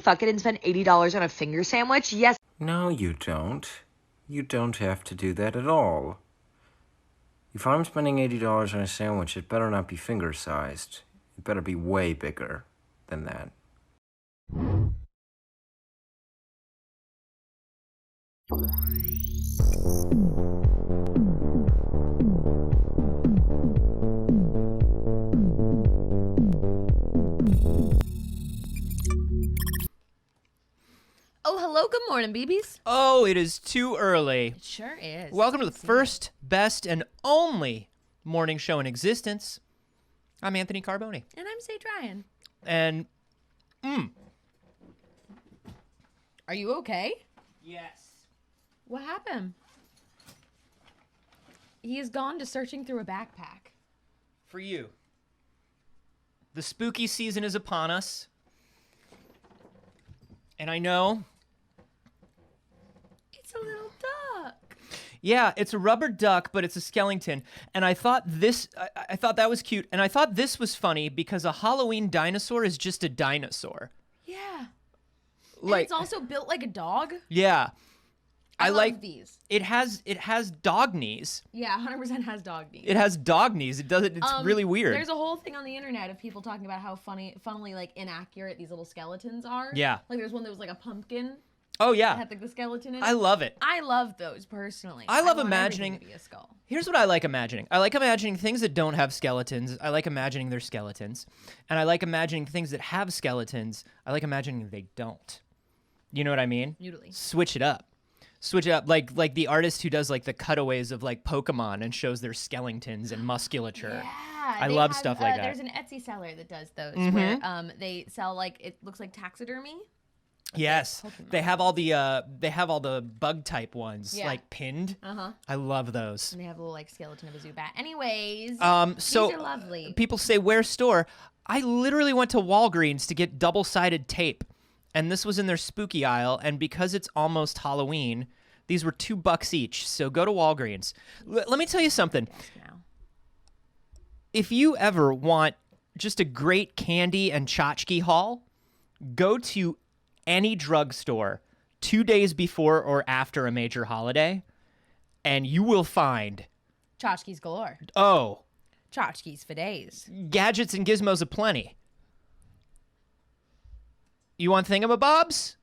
fuck it and spend $80 on a finger sandwich? Yes. No, you don't. You don't have to do that at all. If I'm spending $80 on a sandwich, it better not be finger-sized. It better be way bigger than that. Oh, hello, good morning, BBs. Oh, it is too early. It sure is. Welcome to the first, best, and only morning show in existence. I'm Anthony Carboni. And I'm Saige Ryan. And, Are you okay? Yes. What happened? He has gone to searching through a backpack. For you. The spooky season is upon us. And I know. It's a little duck. Yeah, it's a rubber duck, but it's a skeleton. And I thought I thought that was cute. And I thought this was funny because a Halloween dinosaur is just a dinosaur. Yeah. Like, and it's also built like a dog. yeah. I like love these. It has dog knees. Yeah, 100% has dog knees. It has dog knees. It doesn't. It's really weird. There's a whole thing on the internet of people talking about how funnily like inaccurate these little skeletons are. Yeah. Like there's one that was like a pumpkin. Oh yeah. That had like the skeleton in it. I love it. I love those personally. I love want imagining. everything to be a skull. Here's what I like imagining. I like imagining things that don't have skeletons. I like imagining they're skeletons, and I like imagining things that have skeletons. I like imagining they don't. You know what I mean? Noodly. Switch it up. Switch it up, like the artist who does like the cutaways of like Pokemon and shows their skeletons and musculature. Yeah, I love stuff like that. There's an Etsy seller that does those where they sell like it looks like taxidermy. Yes, they have all the bug type ones like pinned. I love those. And they have a little like skeleton of a Zubat. Anyways, so these are lovely. People say where store? I literally went to Walgreens to get double-sided tape, and this was in their spooky aisle. And because it's almost Halloween, these were $2 each. So go to Walgreens. Let me tell you something. Now. If you ever want just a great candy and tchotchke haul, go to any drugstore 2 days before or after a major holiday, and you will find Tchotchkes galore. Tchotchkes for days. Gadgets and gizmos aplenty. You want thingamabobs?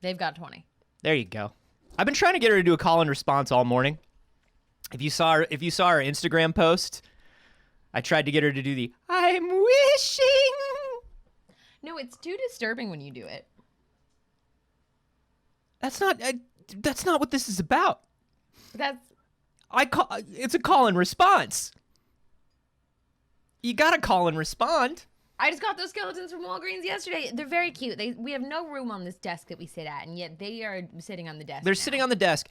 They've got 20. There you go. I've been trying to get her to do a call and response all morning. If you saw our Instagram post, I tried to get her to do the I'm wishing. No, it's too disturbing when you do it. That's not what this is about. That's It's a call and response. You gotta call and respond. I just got those skeletons from Walgreens yesterday. They're very cute. We have no room on this desk that we sit at, and yet they are sitting on the desk. They're sitting on the desk,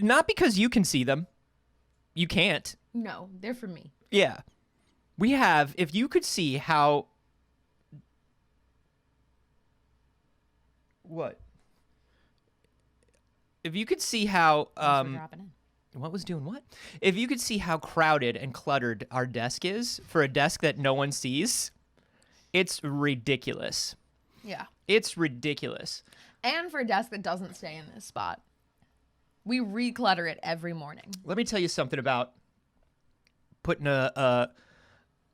not because you can see them. You can't. No, they're for me. Yeah. We have, if you could see how... What? If you could see how... Thanks for dropping in. What was doing what? If you could see how crowded and cluttered our desk is for a desk that no one sees, it's ridiculous. Yeah. It's ridiculous. And for a desk that doesn't stay in this spot. We reclutter it every morning. Let me tell you something about putting a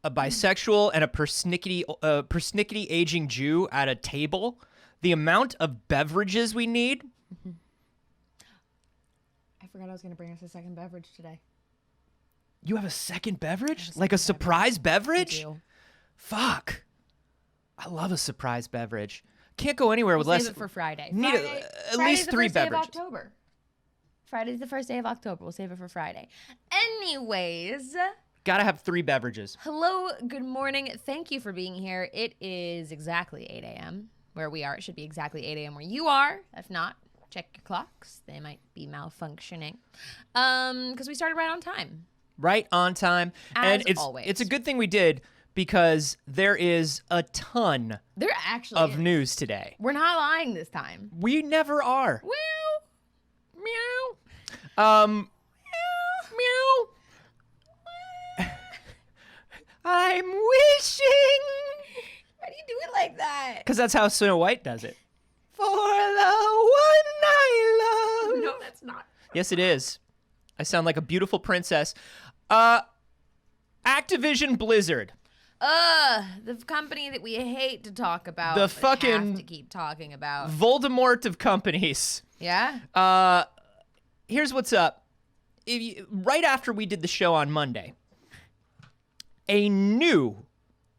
bisexual and a persnickety aging Jew at a table. The amount of beverages we need. I forgot I was going to bring us a second beverage today. You have a second beverage? Like a surprise beverage? I do. Fuck. I love a surprise beverage. Can't go anywhere with We'll less. save it for Friday. Need at least 3 beverages. Friday's the first day of October. We'll save it for Friday. Anyways, Gotta have 3 beverages. hello, good morning. Thank you for being here. It is exactly 8 a.m. where we are. It should be exactly 8 a.m. where you are. If not, check your clocks. They might be malfunctioning. Because we started right on time. Right on time. As and always. It's a good thing we did because there is a ton There actually of is. news today. We're not lying this time. We never are. Well, Meow. Meow. I'm wishing Why do you do it like that? Because that's how Snow White does it. For the one I love. No, that's not. Yes, it is. I sound like a beautiful princess. Activision Blizzard. The company that we hate to talk about. The but fucking have to keep talking about. Voldemort of companies. Yeah. Here's what's up. Right after we did the show on Monday, a new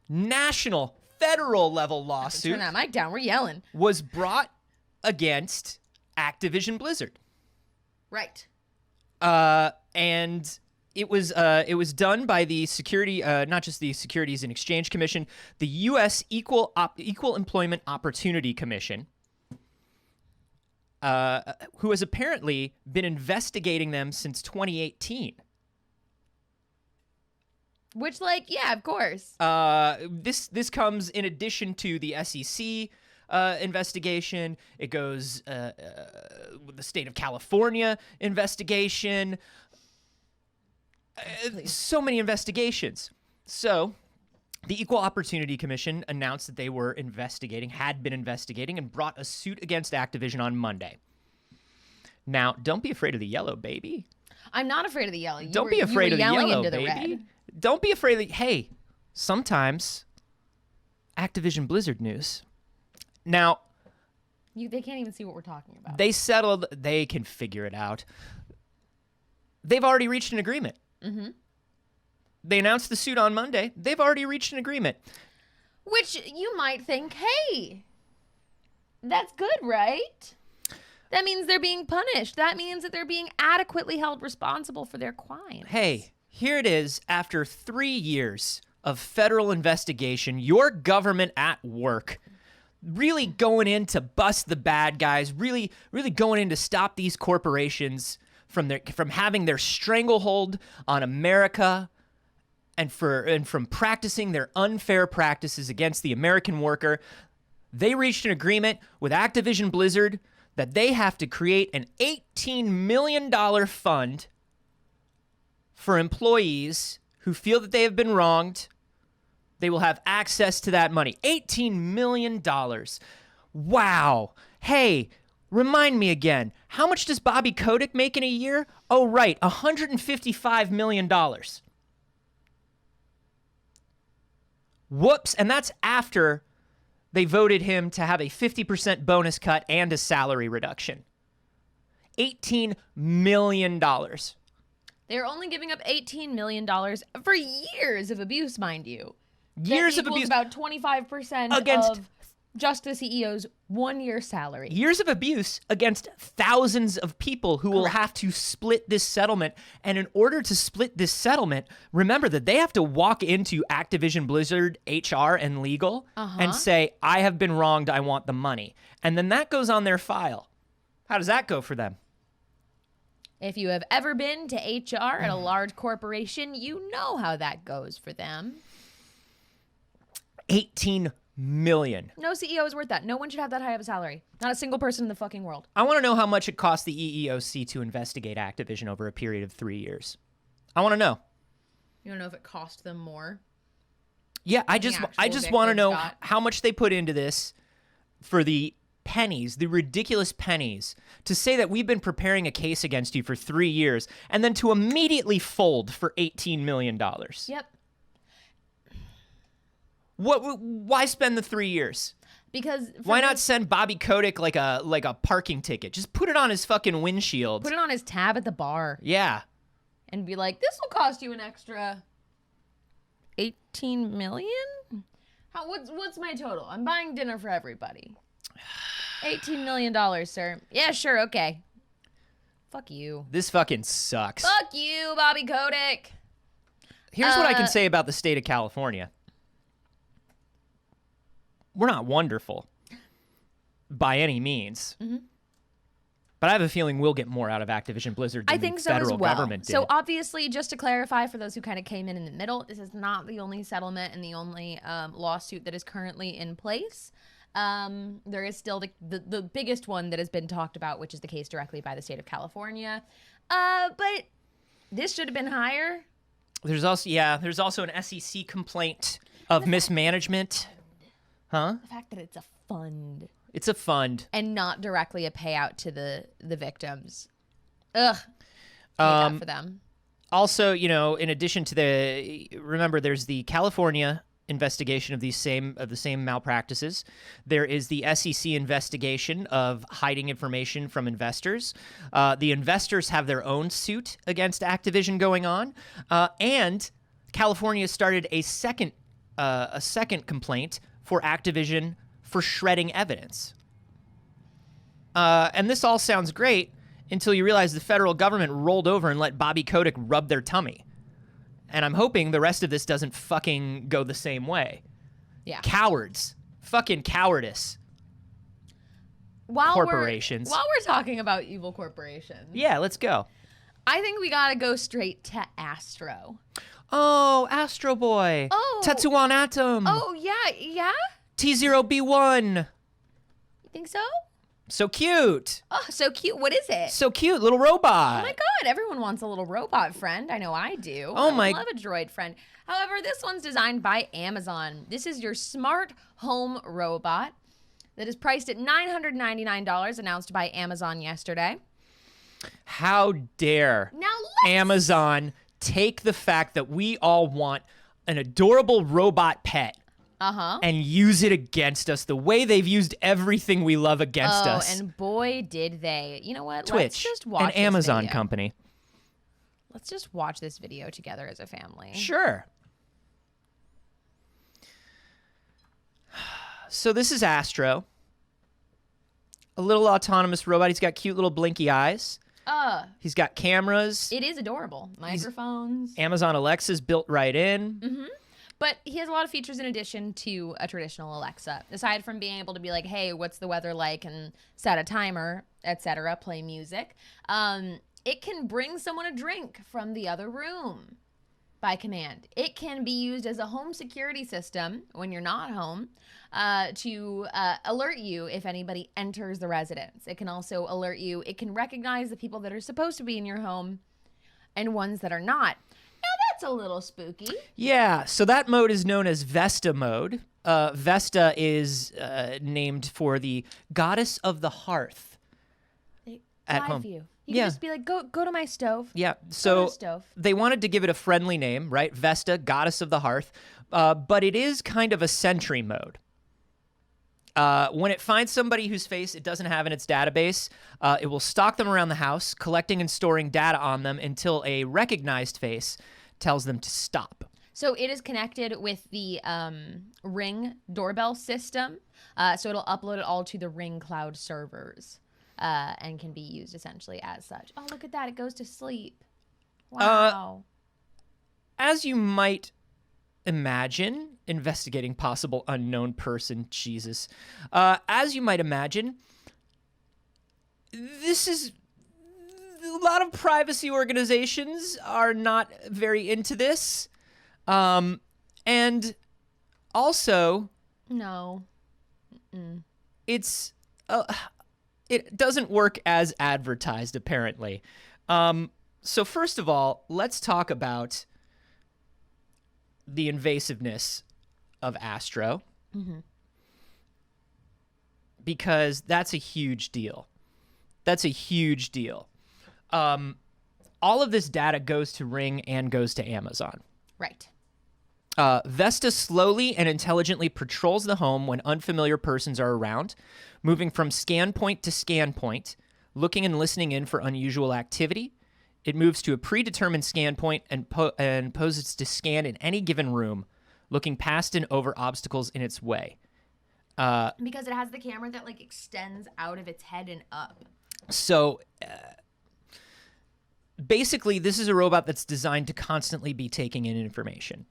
national federal level lawsuit Turn that mic down. We're yelling. was brought against Activision Blizzard. Right. And it was done by the not just the Securities and Exchange Commission, the U.S. Equal Employment Opportunity Commission, who has apparently been investigating them since 2018. Which, like, yeah, of course. This comes in addition to the SEC investigation. It goes the state of California investigation. So many investigations. So the Equal Opportunity Commission announced that they were had been investigating, and brought a suit against Activision on Monday. Now, don't be afraid of the yellow, baby. I'm not afraid of the yellow. Don't be afraid of the yellow, into the baby. red. Don't be afraid of hey, sometimes Activision Blizzard news. Now, They can't even see what we're talking about. they settled, they can figure it out. They've already reached an agreement. Mm-hmm. They announced the suit on Monday. They've already reached an agreement. Which you might think, hey, that's good, right? That means they're being punished. That means that they're being adequately held responsible for their crimes. Hey, here it is. After 3 years of federal investigation, your government at work, really going in to bust the bad guys, really going in to stop these corporations from having their stranglehold on America, and from practicing their unfair practices against the American worker. They reached an agreement with Activision Blizzard that they have to create an $18 million fund for employees who feel that they have been wronged. They will have access to that money. $18 million. Wow. Hey, remind me again, how much does Bobby Kotick make in a year? Oh, right, $155 million. Whoops, and that's after they voted him to have a 50% bonus cut and a salary reduction. $18 million. They're only giving up $18 million for years of abuse, mind you. Years That of equals abuse. about 25% Against- of just the CEO's 1 year salary. Years of abuse against thousands of people who will have to split this settlement. And in order to split this settlement, remember that they have to walk into Activision Blizzard HR and legal and say, I have been wronged, I want the money. And then that goes on their file. How does that go for them? If you have ever been to HR at a large corporation, you know how that goes for them. 18 million. No CEO is worth that. No one should have that high of a salary. Not a single person in the fucking world. I want to know how much it cost the EEOC to investigate Activision over a period of 3 years. I want to know. You don't know if it cost them more? Yeah, I The just actual want to victims know got. how much they put into this for the pennies, the ridiculous pennies, to say that we've been preparing a case against you for 3 years and then to immediately fold for $18 million. Yep. Why spend the 3 years? Because Why not send Bobby Kotick like a parking ticket? Just put it on his fucking windshield. put it on his tab at the bar Yeah. and be like, this will cost you an extra 18 million? What's my total? I'm buying dinner for everybody. $18 million, sir. Yeah, sure, okay. Fuck you. This fucking sucks. Fuck you, Bobby Kotick. Here's what I can say about the state of California. We're not wonderful by any means. Mm-hmm. But I have a feeling we'll get more out of Activision Blizzard than I think the so as federal well. government did. So obviously, just to clarify for those who kind of came in the middle, this is not the only settlement and the only lawsuit that is currently in place. There is still the biggest one that has been talked about, which is the case directly by the state of California. But this should have been higher. There's also an SEC complaint of mismanagement Huh? The fact that it's a fund It's a fund. and not directly a payout to the victims. Ugh. Hate that for them. Also, in addition to remember, there's the California investigation of the same malpractices. There is the SEC investigation of hiding information from investors. The investors have their own suit against Activision going on, and California started a second complaint for Activision for shredding evidence. And this all sounds great until you realize the federal government rolled over and let Bobby Kotick rub their tummy. And I'm hoping the rest of this doesn't fucking go the same way. Yeah. Cowards. Fucking cowardice. Corporations. While we're talking about evil corporations, Yeah, let's go. I think we gotta go straight to Astro. Oh, Astro Boy. Oh. Tetsuan Atom. Oh, yeah? T0B1. You think so? So cute. Oh, so cute. What is it? So cute, little robot. Oh my god, everyone wants a little robot friend. I know I do. Oh I my- love a droid friend. However, this one's designed by Amazon. This is your smart home robot that is priced at $999, announced by Amazon yesterday. How dare Now let's Amazon take the fact that we all want an adorable robot pet and use it against us the way they've used everything we love against us. And boy, did they. You know what? Let's Twitch, just watch an this Amazon video. company. Let's just watch this video together as a family. Sure. So this is Astro. A little autonomous robot. He's got cute little blinky eyes. He's got cameras. It is adorable. Microphones. Amazon Alexa's built right in. But he has a lot of features in addition to a traditional Alexa. Aside from being able to be like, hey, what's the weather like, and set a timer, etc., play music, it can bring someone a drink from the other room by command. It can be used as a home security system when you're not home to alert you if anybody enters the residence. It can also alert you. It can recognize the people that are supposed to be in your home and ones that are not. Now that's a little spooky. Yeah, so that mode is known as Vesta mode. Vesta is named for the goddess of the hearth at Live home. view. You Yeah. can just be like, go to my stove. Yeah, Go to so the stove. they wanted to give it a friendly name, right? Vesta, goddess of the hearth. But it is kind of a sentry mode. When it finds somebody whose face it doesn't have in its database, it will stalk them around the house, collecting and storing data on them until a recognized face tells them to stop. So it is connected with the Ring doorbell system. So it'll upload it all to the Ring cloud servers and can be used essentially as such. Oh, look at that. It goes to sleep. Wow. As you might imagine, investigating possible unknown person, Jesus. As you might imagine, this is a lot of privacy organizations are not very into this. And also, No. it's it doesn't work as advertised, apparently. So first of all, let's talk about the invasiveness of Astro. Because that's a huge deal. That's a huge deal. All of this data goes to Ring and goes to Amazon. Right. Vesta slowly and intelligently patrols the home when unfamiliar persons are around, moving from scan point to scan point, looking and listening in for unusual activity. It moves to a predetermined scan point and poses to scan in any given room, looking past and over obstacles in its way. Because it has the camera that like extends out of its head and up. So basically, this is a robot that's designed to constantly be taking in information.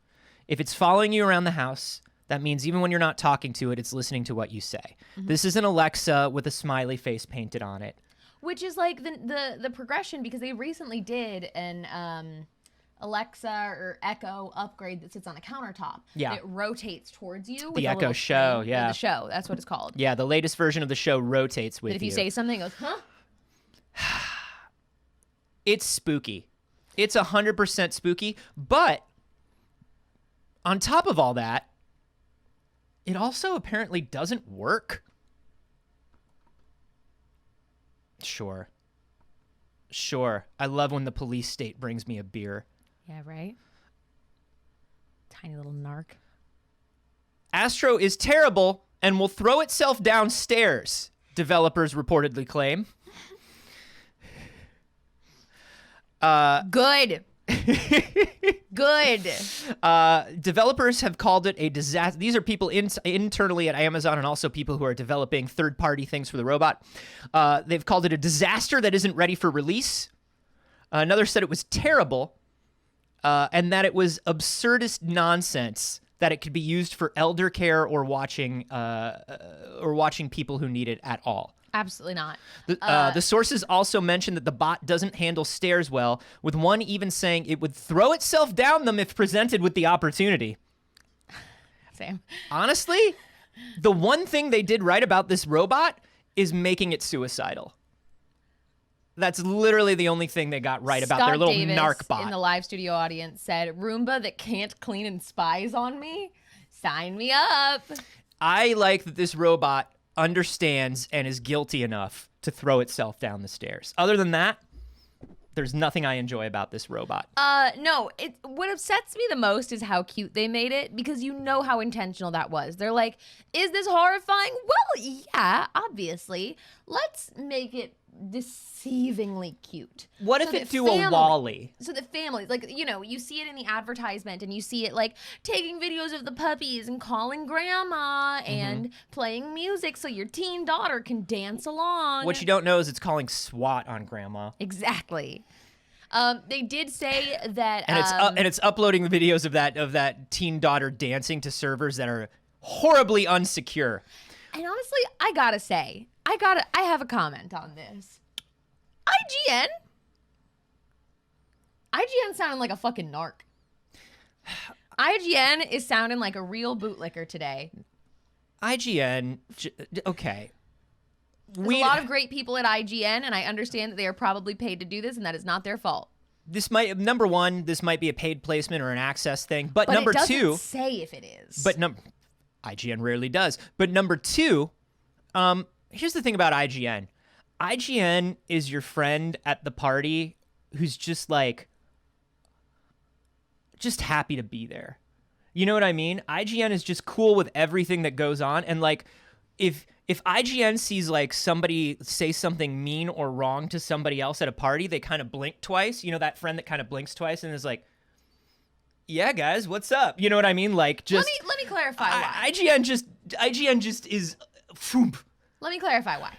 If it's following you around the house, that means even when you're not talking to it, it's listening to what you say. This is an Alexa with a smiley face painted on it. Which is like the progression, because they recently did an Alexa or Echo upgrade that sits on a countertop. Yeah. It rotates towards you. With The a Echo little Show, screen. yeah. The Show, that's what it's called. Yeah, the latest version of the show rotates with That if you say something, it goes, huh? It's spooky. It's 100% spooky. But on top of all that, It also apparently doesn't work. Sure. I love when the police state brings me a beer. Yeah, right? Tiny little narc. Astro is terrible and will throw itself downstairs, developers reportedly claim. Good. Good. Developers have called it a disaster. These are people internally at Amazon and also people who are developing third-party things for the robot. They've called it a disaster that isn't ready for release. Another said it was terrible and that it was absurdist nonsense, that it could be used for elder care or watching people who need it at all. Absolutely not. The sources also mentioned that the bot doesn't handle stairs well, with one even saying it would throw itself down them if presented with the opportunity. Same. Honestly, the one thing they did right about this robot is making it suicidal. That's literally the only thing they got right about Scott their little Davis narc bot. in the live studio audience said, Roomba that can't clean and spies on me? Sign me up. I like that this robot understands and is guilty enough to throw itself down the stairs. Other than that, there's nothing I enjoy about this robot. No, what upsets me the most is how cute they made it, because you know how intentional that was. They're like, is this horrifying? Well, yeah, obviously. Let's make it deceivingly cute. What if it do a Wall-E? So that families, like, you know, you see it in the advertisement and you see it like taking videos of the puppies and calling grandma and playing music so your teen daughter can dance along. What you don't know is it's calling SWAT on grandma. Exactly. They did say that, and it's uploading the videos of that teen daughter dancing to servers that are horribly unsecure. And honestly, I gotta say, I have a comment on this. IGN sounding like a fucking narc. IGN is sounding like a real bootlicker today. IGN, okay. There's a lot of great people at IGN, and I understand that they are probably paid to do this, and that is not their fault. Number one, this might be a paid placement or an access thing, but number it doesn't two, say if it is. But IGN rarely does. But number two, here's the thing about IGN. IGN is your friend at the party who's just happy to be there. You know what I mean? IGN is just cool with everything that goes on. And like, if IGN sees like somebody say something mean or wrong to somebody else at a party, they kind of blink twice. You know, that friend that kind of blinks twice and is like, yeah, guys, what's up? You know what I mean? Like, just let me clarify why. IGN just is. Let me clarify why.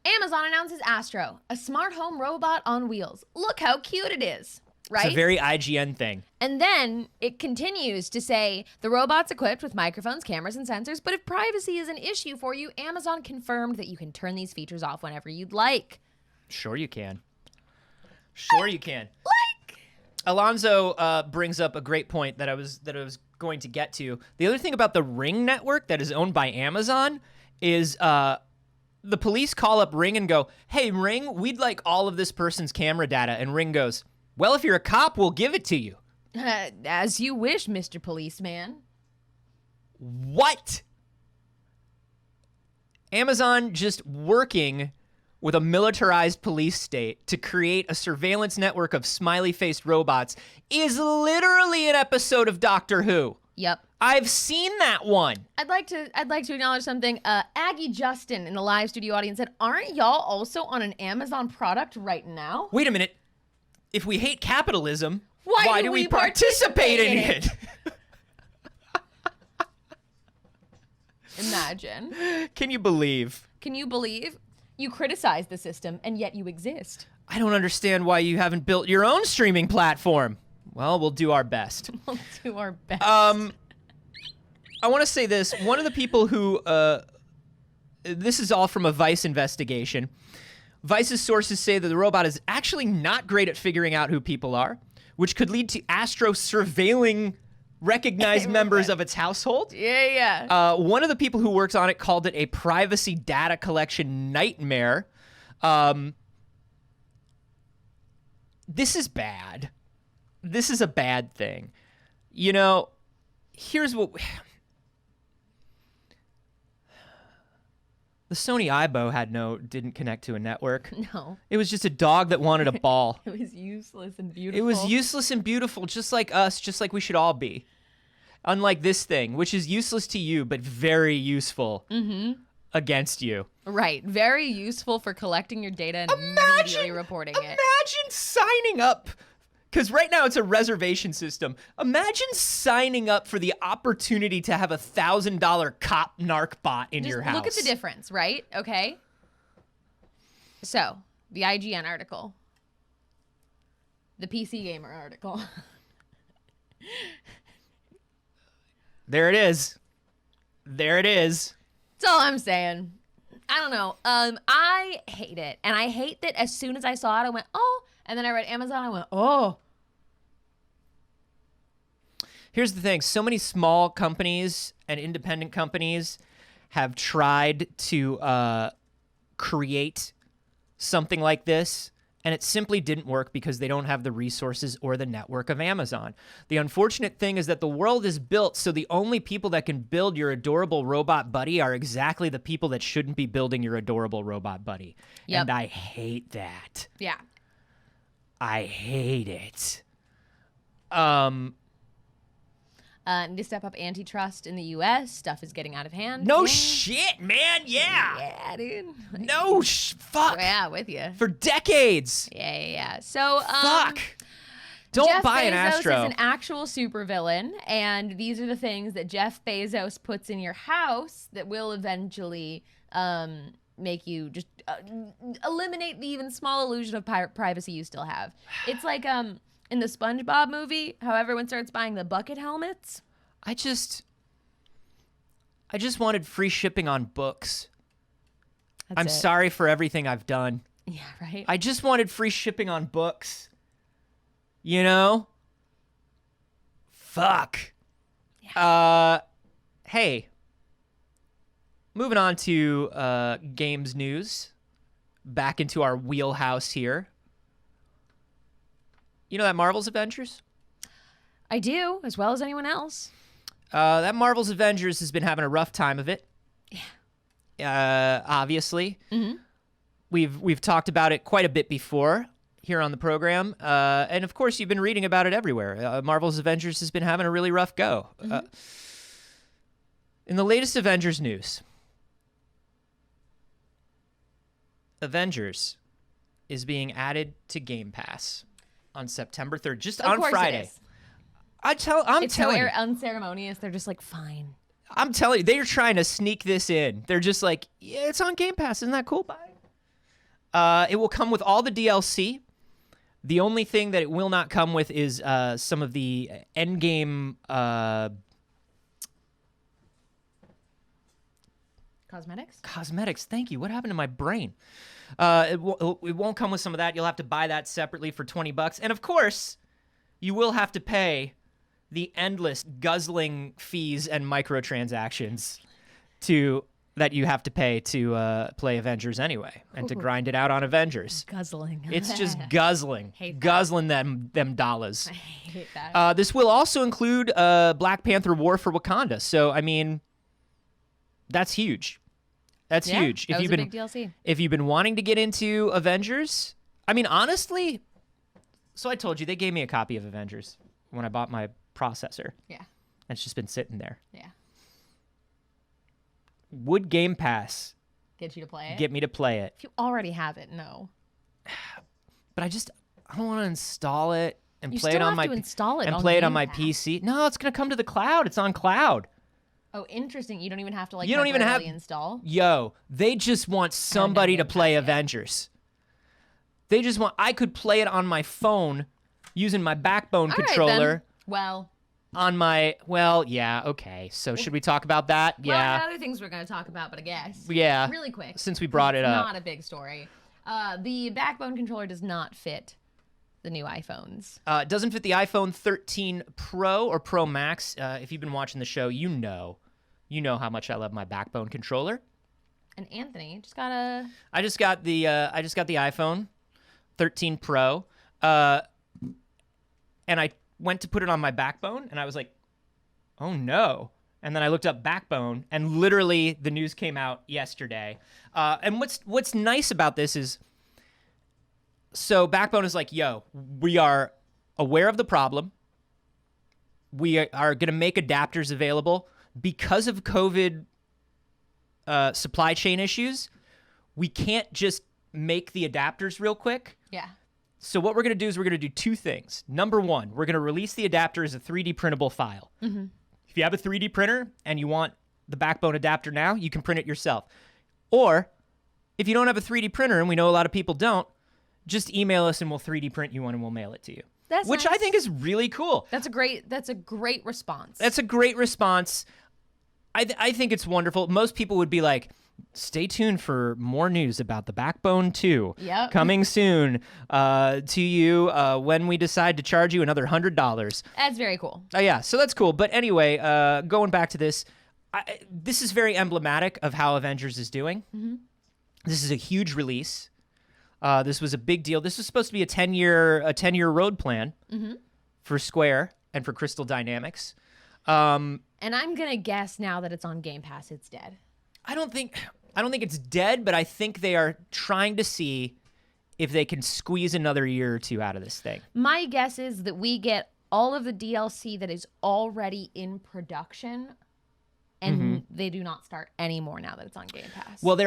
Amazon announces Astro, a smart home robot on wheels. Look how cute it is, right? It's a very IGN thing. And then it continues to say, the robot's equipped with microphones, cameras, and sensors, but if privacy is an issue for you, Amazon confirmed that you can turn these features off whenever you'd like. Sure you can. Sure you can. Alonzo brings up a great point that I was going to get to. The other thing about the Ring network that is owned by Amazon is the police call up Ring and go, hey, Ring, we'd like all of this person's camera data. And Ring goes, well, if you're a cop, we'll give it to you. As you wish, Mr. Policeman. What? Amazon just working with a militarized police state to create a surveillance network of smiley-faced robots is literally an episode of Doctor Who. Yep. I've seen that one. I'd like to acknowledge something. Aggie Justin in the live studio audience said, aren't y'all also on an Amazon product right now? Wait a minute. If we hate capitalism, why do we participate in it? Imagine. Can you believe? Can you believe? You criticize the system, and yet you exist. I don't understand why you haven't built your own streaming platform. Well, we'll do our best. We'll do our best. I want to say this. One of the people who... this is all from a Vice investigation. Vice's sources say that the robot is actually not great at figuring out who people are, which could lead to Astro surveilling recognized members of its household. Yeah. One of the people who works on it called it a privacy data collection nightmare. This is bad. This is a bad thing. You know, here's what the Sony Aibo didn't connect to a network. No. It was just a dog that wanted a ball. It was useless and beautiful. It was useless and beautiful, just like us, just like we should all be. Unlike this thing, which is useless to you, but very useful against you. Right. Very useful for collecting your data and immediately reporting it. Imagine signing up. Because right now it's a reservation system. Imagine signing up for the opportunity to have a $1,000 cop narc bot in your house. Look at the difference, right? Okay. So, the IGN article. The PC Gamer article. There it is. There it is. That's all I'm saying. I don't know. I hate it. And I hate that as soon as I saw it, I went, oh. And then I read Amazon, I went, oh. Here's the thing. So many small companies and independent companies have tried to create something like this, and it simply didn't work because they don't have the resources or the network of Amazon. The unfortunate thing is that the world is built so the only people that can build your adorable robot buddy are exactly the people that shouldn't be building your adorable robot buddy. Yep. And I hate that. Yeah. I hate it. Need to step up antitrust in the U.S. Stuff is getting out of hand. No Yeah. shit, man. Yeah. Yeah, dude. No fuck. Yeah, with you. For decades. Yeah. So, Fuck. Don't Jeff buy an Bezos Astro. is an actual supervillain, and these are the things that Jeff Bezos puts in your house that will eventually make you just eliminate the even small illusion of privacy you still have. It's like in the SpongeBob movie, how everyone starts buying the bucket helmets. I just wanted free shipping on books. That's I'm it. sorry for everything I've done. Yeah, right? I just wanted free shipping on books. You know? Fuck. Yeah. Hey. Moving on to games news. Back into our wheelhouse here. You know that Marvel's Avengers? I do, as well as anyone else. That Marvel's Avengers has been having a rough time of it. Yeah. Obviously. Mm-hmm. We've talked about it quite a bit before here on the program. And of course, you've been reading about it everywhere. Marvel's Avengers has been having a really rough go. Mm-hmm. In the latest Avengers news, Avengers is being added to Game Pass on September 3rd, just Of on course Friday. It is. I'm It's telling so you. unceremonious. They're just like, fine. I'm telling you, they're trying to sneak this in. They're just like, yeah, it's on Game Pass. Isn't that cool? Bye. It will come with all the DLC. The only thing that it will not come with is some of the endgame Cosmetics? Thank you. What happened to my brain? It won't come with some of that. You'll have to buy that separately for $20. And of course, you will have to pay the endless guzzling fees and microtransactions that you have to pay to play Avengers anyway, and to grind it out on Avengers. Guzzling. It's just guzzling. Hate that. Guzzling them dollars. I hate that. This will also include Black Panther War for Wakanda. So, I mean, that's huge. That's Yeah, huge. that was a big DLC. If you've been wanting to get into Avengers, I mean, honestly, so I told you, they gave me a copy of Avengers when I bought my processor. Yeah. And it's just been sitting there. Yeah. Would Game Pass Get you to play it? get me to play it? If you already have it, no. But I don't want to install it and You play still it on have my to install it and on play it on Game my Pass. PC. No, it's gonna come to the cloud. It's on cloud. Oh, interesting. You don't even have to You don't even have- temporarily install. Yo, they just want somebody to Game play Pass yet. Avengers. They just want. I could play it on my phone using my Backbone All right, controller then. Well, on my. Well, yeah, okay. So should we talk about that? well, I Yeah, got other things we're going to talk about, but I guess. yeah. Really quick. Since we brought it It's up, not a big story. The Backbone controller does not fit the new iPhones. it doesn't fit the iPhone 13 Pro or Pro Max. If you've been watching the show, you know how much I love my Backbone controller. And Anthony just got a... I just got the iPhone 13 Pro, and I went to put it on my Backbone, and I was like, oh no. And then I looked up Backbone, and literally the news came out yesterday. And what's nice about this is, so Backbone is like, yo, we are aware of the problem. We are going to make adapters available because of COVID supply chain issues. We can't just make the adapters real quick. Yeah. So what we're going to do is we're going to do two things. Number one, we're going to release the adapter as a 3D printable file. Mm-hmm. If you have a 3D printer and you want the Backbone adapter now, you can print it yourself. Or if you don't have a 3D printer, and we know a lot of people don't, just email us and we'll 3D print you one and we'll mail it to you. Which nice. I think is really cool. That's a great response. That's a great response. I think it's wonderful. Most people would be like, stay tuned for more news about the Backbone 2 coming soon to you when we decide to charge you another $100. That's very cool. Yeah, so that's cool. But anyway, going back to this, this is very emblematic of how Avengers is doing. Mm-hmm. This is a huge release. This was a big deal. This was supposed to be a 10-year road plan for Square and for Crystal Dynamics. And I'm gonna guess now that it's on Game Pass, it's dead. I don't think it's dead, but I think they are trying to see if they can squeeze another year or two out of this thing. My guess is that we get all of the DLC that is already in production, and they do not start anymore now that it's on Game Pass. Well,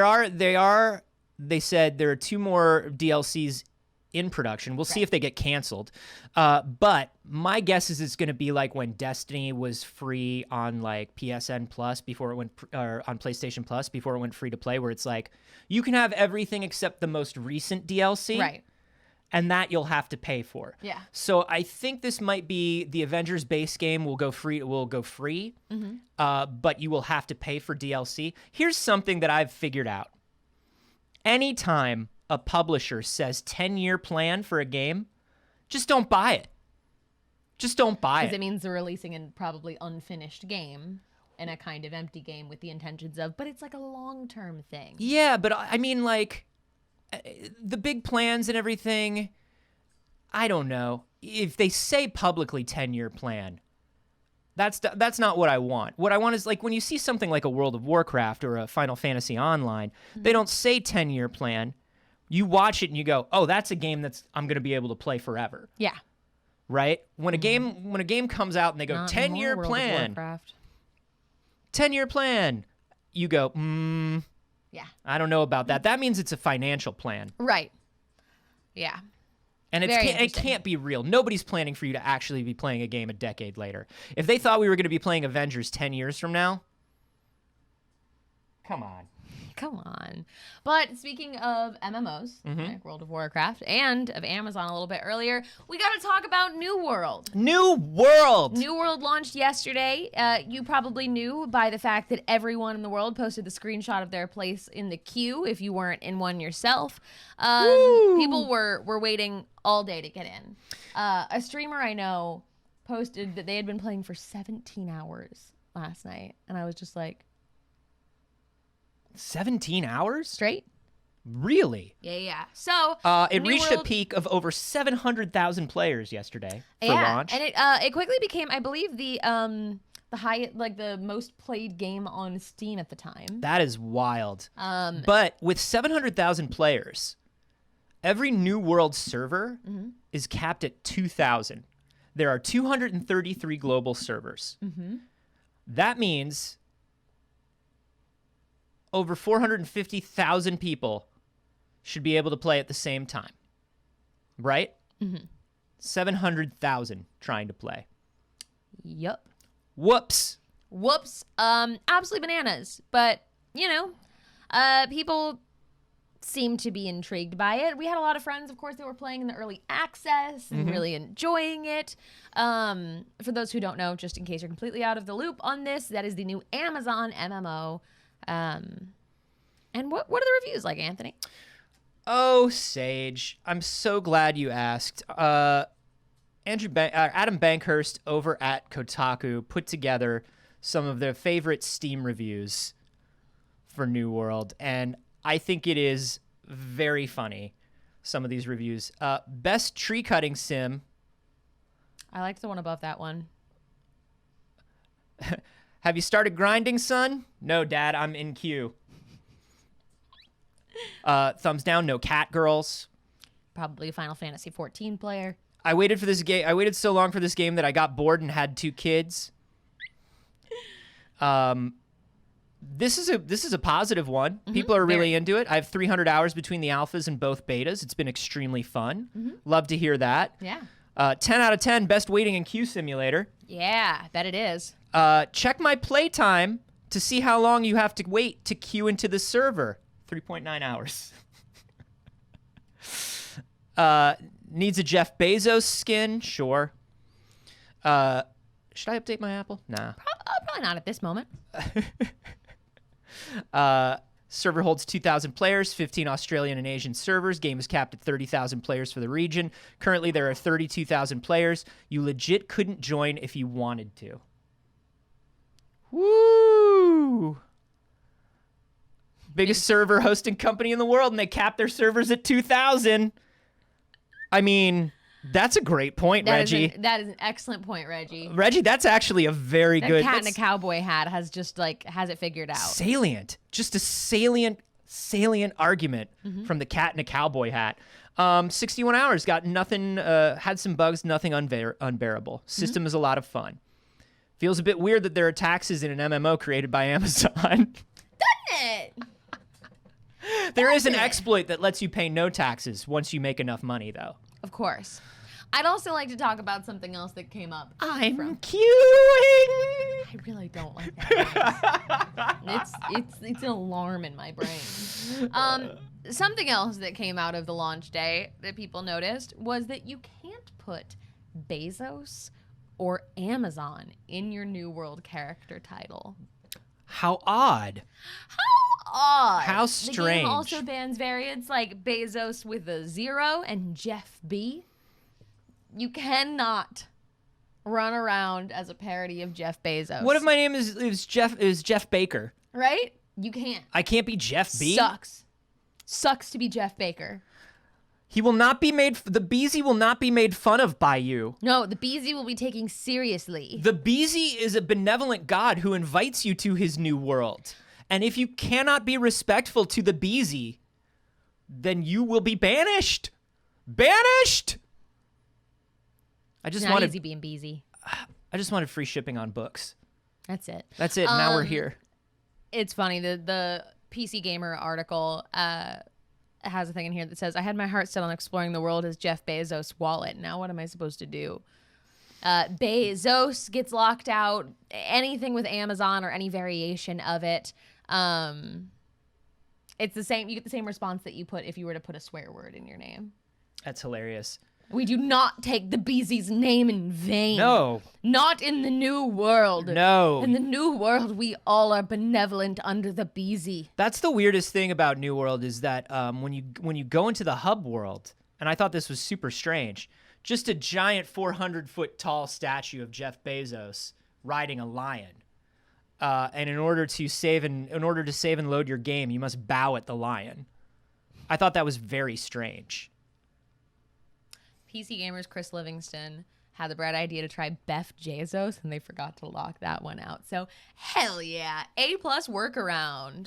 they said there are 2 more DLCs in production. We'll see if they get canceled. But my guess is it's going to be like when Destiny was free on like PSN Plus before it went, or on PlayStation Plus before it went free to play, where it's like you can have everything except the most recent DLC. Right. And that you'll have to pay for. Yeah. So I think this might be the Avengers base game will go free. But you will have to pay for DLC. Here's something that I've figured out. Anytime a publisher says 10-year plan for a game, just don't buy it. Just don't buy it. Because it means they're releasing a probably unfinished game and a kind of empty game with the intentions of, but it's like a long-term thing. Yeah, but I mean, like, the big plans and everything, I don't know. If they say publicly 10-year plan, that's not what I want. What I want is, like, when you see something like a World of Warcraft or a Final Fantasy Online, they don't say 10-year plan. You watch it and you go, "Oh, that's a game I'm going to be able to play forever." Yeah. Right? When a game comes out and they go 10-year plan. 10-year plan. You go, yeah. I don't know about that. That means it's a financial plan. Right. Yeah. And it can't be real. Nobody's planning for you to actually be playing a game a decade later. If they thought we were going to be playing Avengers 10 years from now, come on. Come on. But speaking of MMOs, like World of Warcraft, and of Amazon a little bit earlier, we got to talk about New World. New World! New World launched yesterday. You probably knew by the fact that everyone in the world posted the screenshot of their place in the queue if you weren't in one yourself. People were waiting all day to get in. A streamer I know posted that they had been playing for 17 hours last night, and I was just like, 17 hours? straight? Really? Yeah. So it New reached a World- peak of over 700,000 players yesterday for launch. And it quickly became, I believe, the the most played game on Steam at the time. That is wild. But with 700,000 players, every New World server is capped at 2,000. There are 233 global servers. That means over 450,000 people should be able to play at the same time. Right? 700,000 trying to play. Yup. Whoops. Absolutely bananas. But, people seem to be intrigued by it. We had a lot of friends, of course, that were playing in the early access and really enjoying it. For those who don't know, just in case you're completely out of the loop on this, that is the new Amazon MMO. And what are the reviews like, Anthony? Oh, Saige, I'm so glad you asked. Adam Bankhurst over at Kotaku put together some of their favorite Steam reviews for New World, and I think it is very funny, some of these reviews. Best tree cutting sim. I liked the one above that one. Have you started grinding, son? No, Dad, I'm in queue. Thumbs down, no cat girls. Probably a Final Fantasy 14 player. I waited for this game. I waited so long for this game that I got bored and had 2 kids. This is a positive one. People are really into it. I have 300 hours between the alphas and both betas. It's been extremely fun. Love to hear that. Yeah. 10 out of 10, best waiting and queue simulator. Yeah, I bet it is. Check my playtime to see how long you have to wait to queue into the server. 3.9 hours. Needs a Jeff Bezos skin? Sure. Should I update my Apple? Nah. Probably not at this moment. Server holds 2,000 players, 15 Australian and Asian servers. Game is capped at 30,000 players for the region. Currently, there are 32,000 players. You legit couldn't join if you wanted to. Woo! Biggest server hosting company in the world, and they capped their servers at 2,000. I mean, that's a great point, Reggie. That is an excellent point, Reggie. Reggie, that's actually a very That good... cat in a cowboy hat has it figured out. Salient. Just a salient argument from the cat in a cowboy hat. 61 hours, got nothing, had some bugs, nothing unbearable. System is a lot of fun. Feels a bit weird that there are taxes in an MMO created by Amazon. Doesn't it? There is an exploit that lets you pay no taxes once you make enough money, though. Of course. I'd also like to talk about something else that came up. I'm queuing. I really don't like that. It's an alarm in my brain. Something else that came out of the launch day that people noticed was that you can't put Bezos or Amazon in your New World character title. How odd. Odd. How The game strange. also bans variants like Bezos with a 0 and Jeff B. You cannot run around as a parody of Jeff Bezos. What if my name is Jeff Baker? Right? You can't. I can't be Jeff B? Sucks to be Jeff Baker. He will not be made... The Beezy will not be made fun of by you. No, the Beezy will be taken seriously. The Beezy is a benevolent god who invites you to his new world. And if you cannot be respectful to the Beezy, then you will be banished. Banished! I just Not wanted... easy being Beezy. I just wanted free shipping on books. That's it. That's it. Now we're here. It's funny. The PC Gamer article has a thing in here that says, I had my heart set on exploring the world as Jeff Bezos' wallet. Now what am I supposed to do? Bezos gets locked out. Anything with Amazon or any variation of it. It's the same. You get the same response that you put if you were to put a swear word in your name. That's hilarious. We do not take the Beezy's name in vain. No. Not in the New World. No. In the New World, we all are benevolent under the Beezy. That's the weirdest thing about New World is that when you go into the hub world, and I thought this was super strange, just a giant 400-foot tall statue of Jeff Bezos riding a lion. And in order to save and load your game, you must bow at the lion. I thought that was very strange. PC Gamer's Chris Livingston had the bright idea to try Beth Bezos, and they forgot to lock that one out. So, hell yeah. A+ workaround.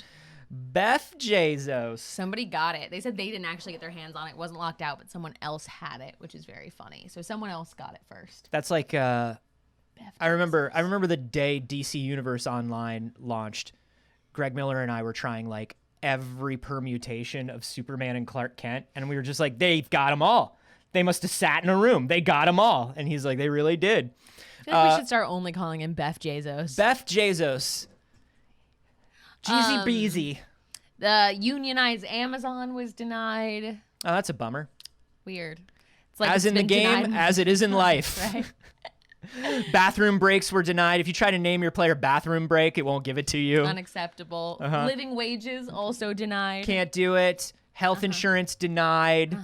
Beth Bezos. Somebody got it. They said they didn't actually get their hands on it. It wasn't locked out, but someone else had it, which is very funny. So someone else got it first. That's like I remember the day DC Universe Online launched. Greg Miller and I were trying like every permutation of Superman and Clark Kent, and we were just like, they've got them all. They must have sat in a room. They got them all. And he's like, they really did. I feel like we should start only calling him Beth Bezos. Beth Bezos. Jeezy Beezy. The unionized Amazon was denied. Oh, that's a bummer. Weird. It's like As it's in the been game, denied. as it is in life. Right. Bathroom breaks were denied. If you try to name your player Bathroom Break, it won't give it to you. Unacceptable. Living wages also denied. Can't do it. Health insurance denied.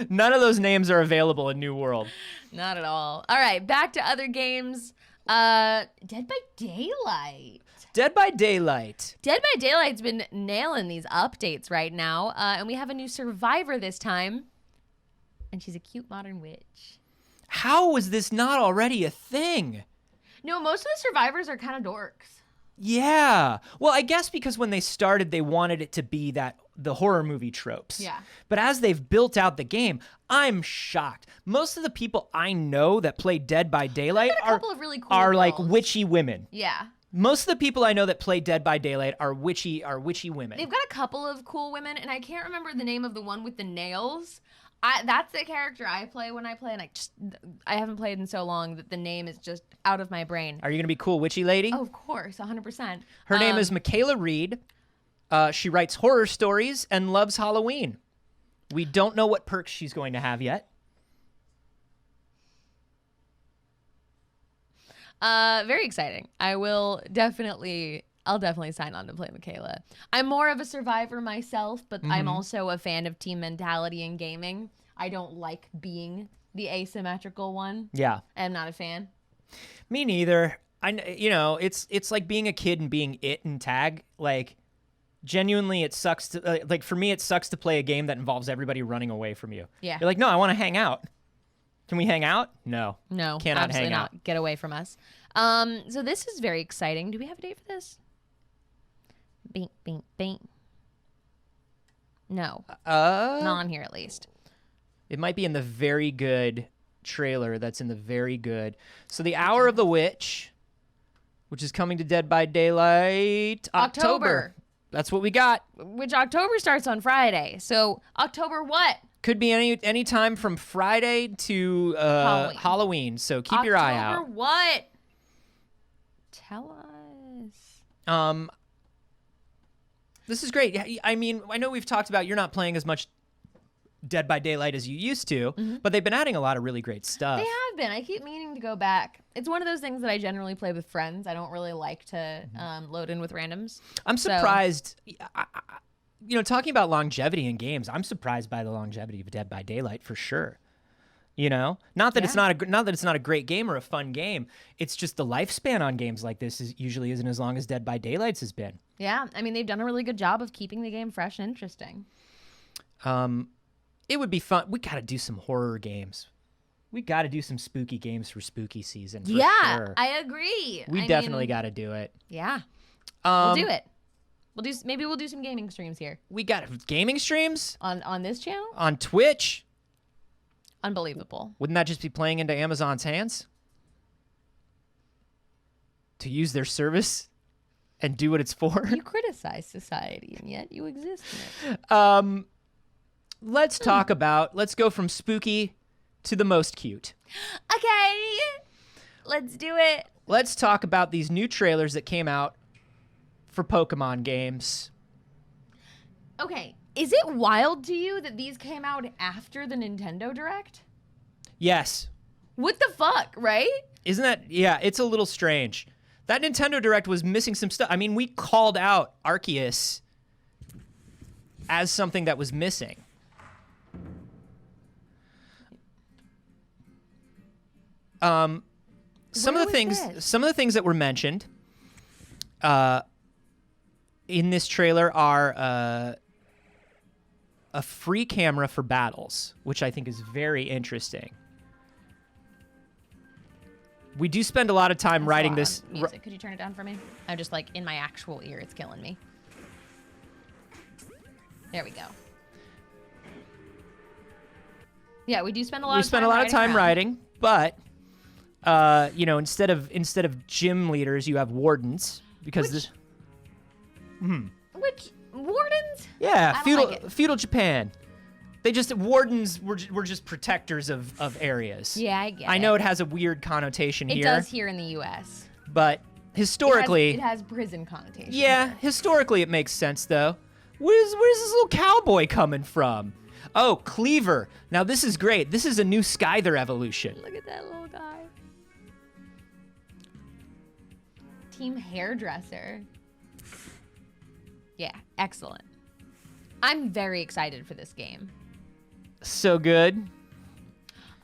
None of those names are available in New World. Not at all. All right, back to other games. Dead by Daylight. Dead by Daylight. Dead by Daylight's been nailing these updates right now, and we have a new survivor this time, and she's a cute modern witch. How was this not already a thing? No, most of the survivors are kind of dorks. Yeah. Well, I guess because when they started, they wanted it to be the horror movie tropes. Yeah. But as they've built out the game, I'm shocked. Most of the people I know that play Dead by Daylight couple of really cool are like girls. witchy women. Yeah. Most of the people I know that play Dead by Daylight are witchy women. They've got a couple of cool women, and I can't remember the name of the one with the nails. That's the character I play when I play, and I haven't played in so long that the name is just out of my brain. Are you gonna be cool, witchy lady? Oh, of course, 100%. Her name is Michaela Reed. She writes horror stories and loves Halloween. We don't know what perks she's going to have yet. Very exciting. I'll definitely sign on to play Michaela. I'm more of a survivor myself, but I'm also a fan of team mentality in gaming. I don't like being the asymmetrical one. Yeah. I'm not a fan. Me neither. It's like being a kid and being it in tag. Like, genuinely, it sucks to for me. It sucks to play a game that involves everybody running away from you. Yeah. You're like, no, I want to hang out. Can we hang out? No. No, Cannot absolutely hang not. out. Get away from us. So this is very exciting. Do we have a date for this? Bing, bing, bing. No, not on here at least. It might be in the very good trailer. That's in the very good. So the Hour of the Witch, which is coming to Dead by Daylight October. That's what we got. Which October starts on Friday. So October what? Could be any time from Friday to Halloween. So keep your eye out. October what? Tell us. This is great. I mean, I know we've talked about you're not playing as much Dead by Daylight as you used to, but they've been adding a lot of really great stuff. They have been. I keep meaning to go back. It's one of those things that I generally play with friends. I don't really like to load in with randoms. I'm surprised. Talking about longevity in games, I'm surprised by the longevity of Dead by Daylight for sure. Not that it's not a great game or a fun game. It's just the lifespan on games like this usually isn't as long as Dead by Daylight's has been. Yeah, I mean they've done a really good job of keeping the game fresh and interesting. It would be fun. We got to do some horror games. We got to do some spooky games for spooky season. For sure. I agree. We definitely got to do it. Yeah, we'll do it. Maybe we'll do some gaming streams here We got gaming streams on this channel. on Twitch. Unbelievable. Wouldn't that just be playing into Amazon's hands? To use their service and do what it's for? You criticize society, and yet you exist in it. Let's go from spooky to the most cute. Okay, let's do it. Let's talk about these new trailers that came out for Pokemon games. Okay, is it wild to you that these came out after the Nintendo Direct? Yes. What the fuck, right? Isn't that, yeah, it's a little strange. That Nintendo Direct was missing some stuff. I mean, we called out Arceus as something that was missing. Some of the things that were mentioned in this trailer are a free camera for battles, which I think is very interesting. We do spend a lot of time writing this. Music. Could you turn it down for me? I'm just like in my actual ear. It's killing me. There we go. Yeah, we do spend a lot. We of spend time a lot of time around. writing, but instead of gym leaders, you have wardens because Which wardens? Yeah, I don't like it. feudal Japan. Wardens were just protectors of areas. Yeah, I get it. I know it has a weird connotation It here. does here in the U.S. But historically, it has prison connotation. yeah, historically it makes sense though. Where's this little cowboy coming from? Oh, Cleaver. Now this is great. This is a new Skyther evolution. Look at that little guy. Team hairdresser. Yeah, excellent. I'm very excited for this game. So good.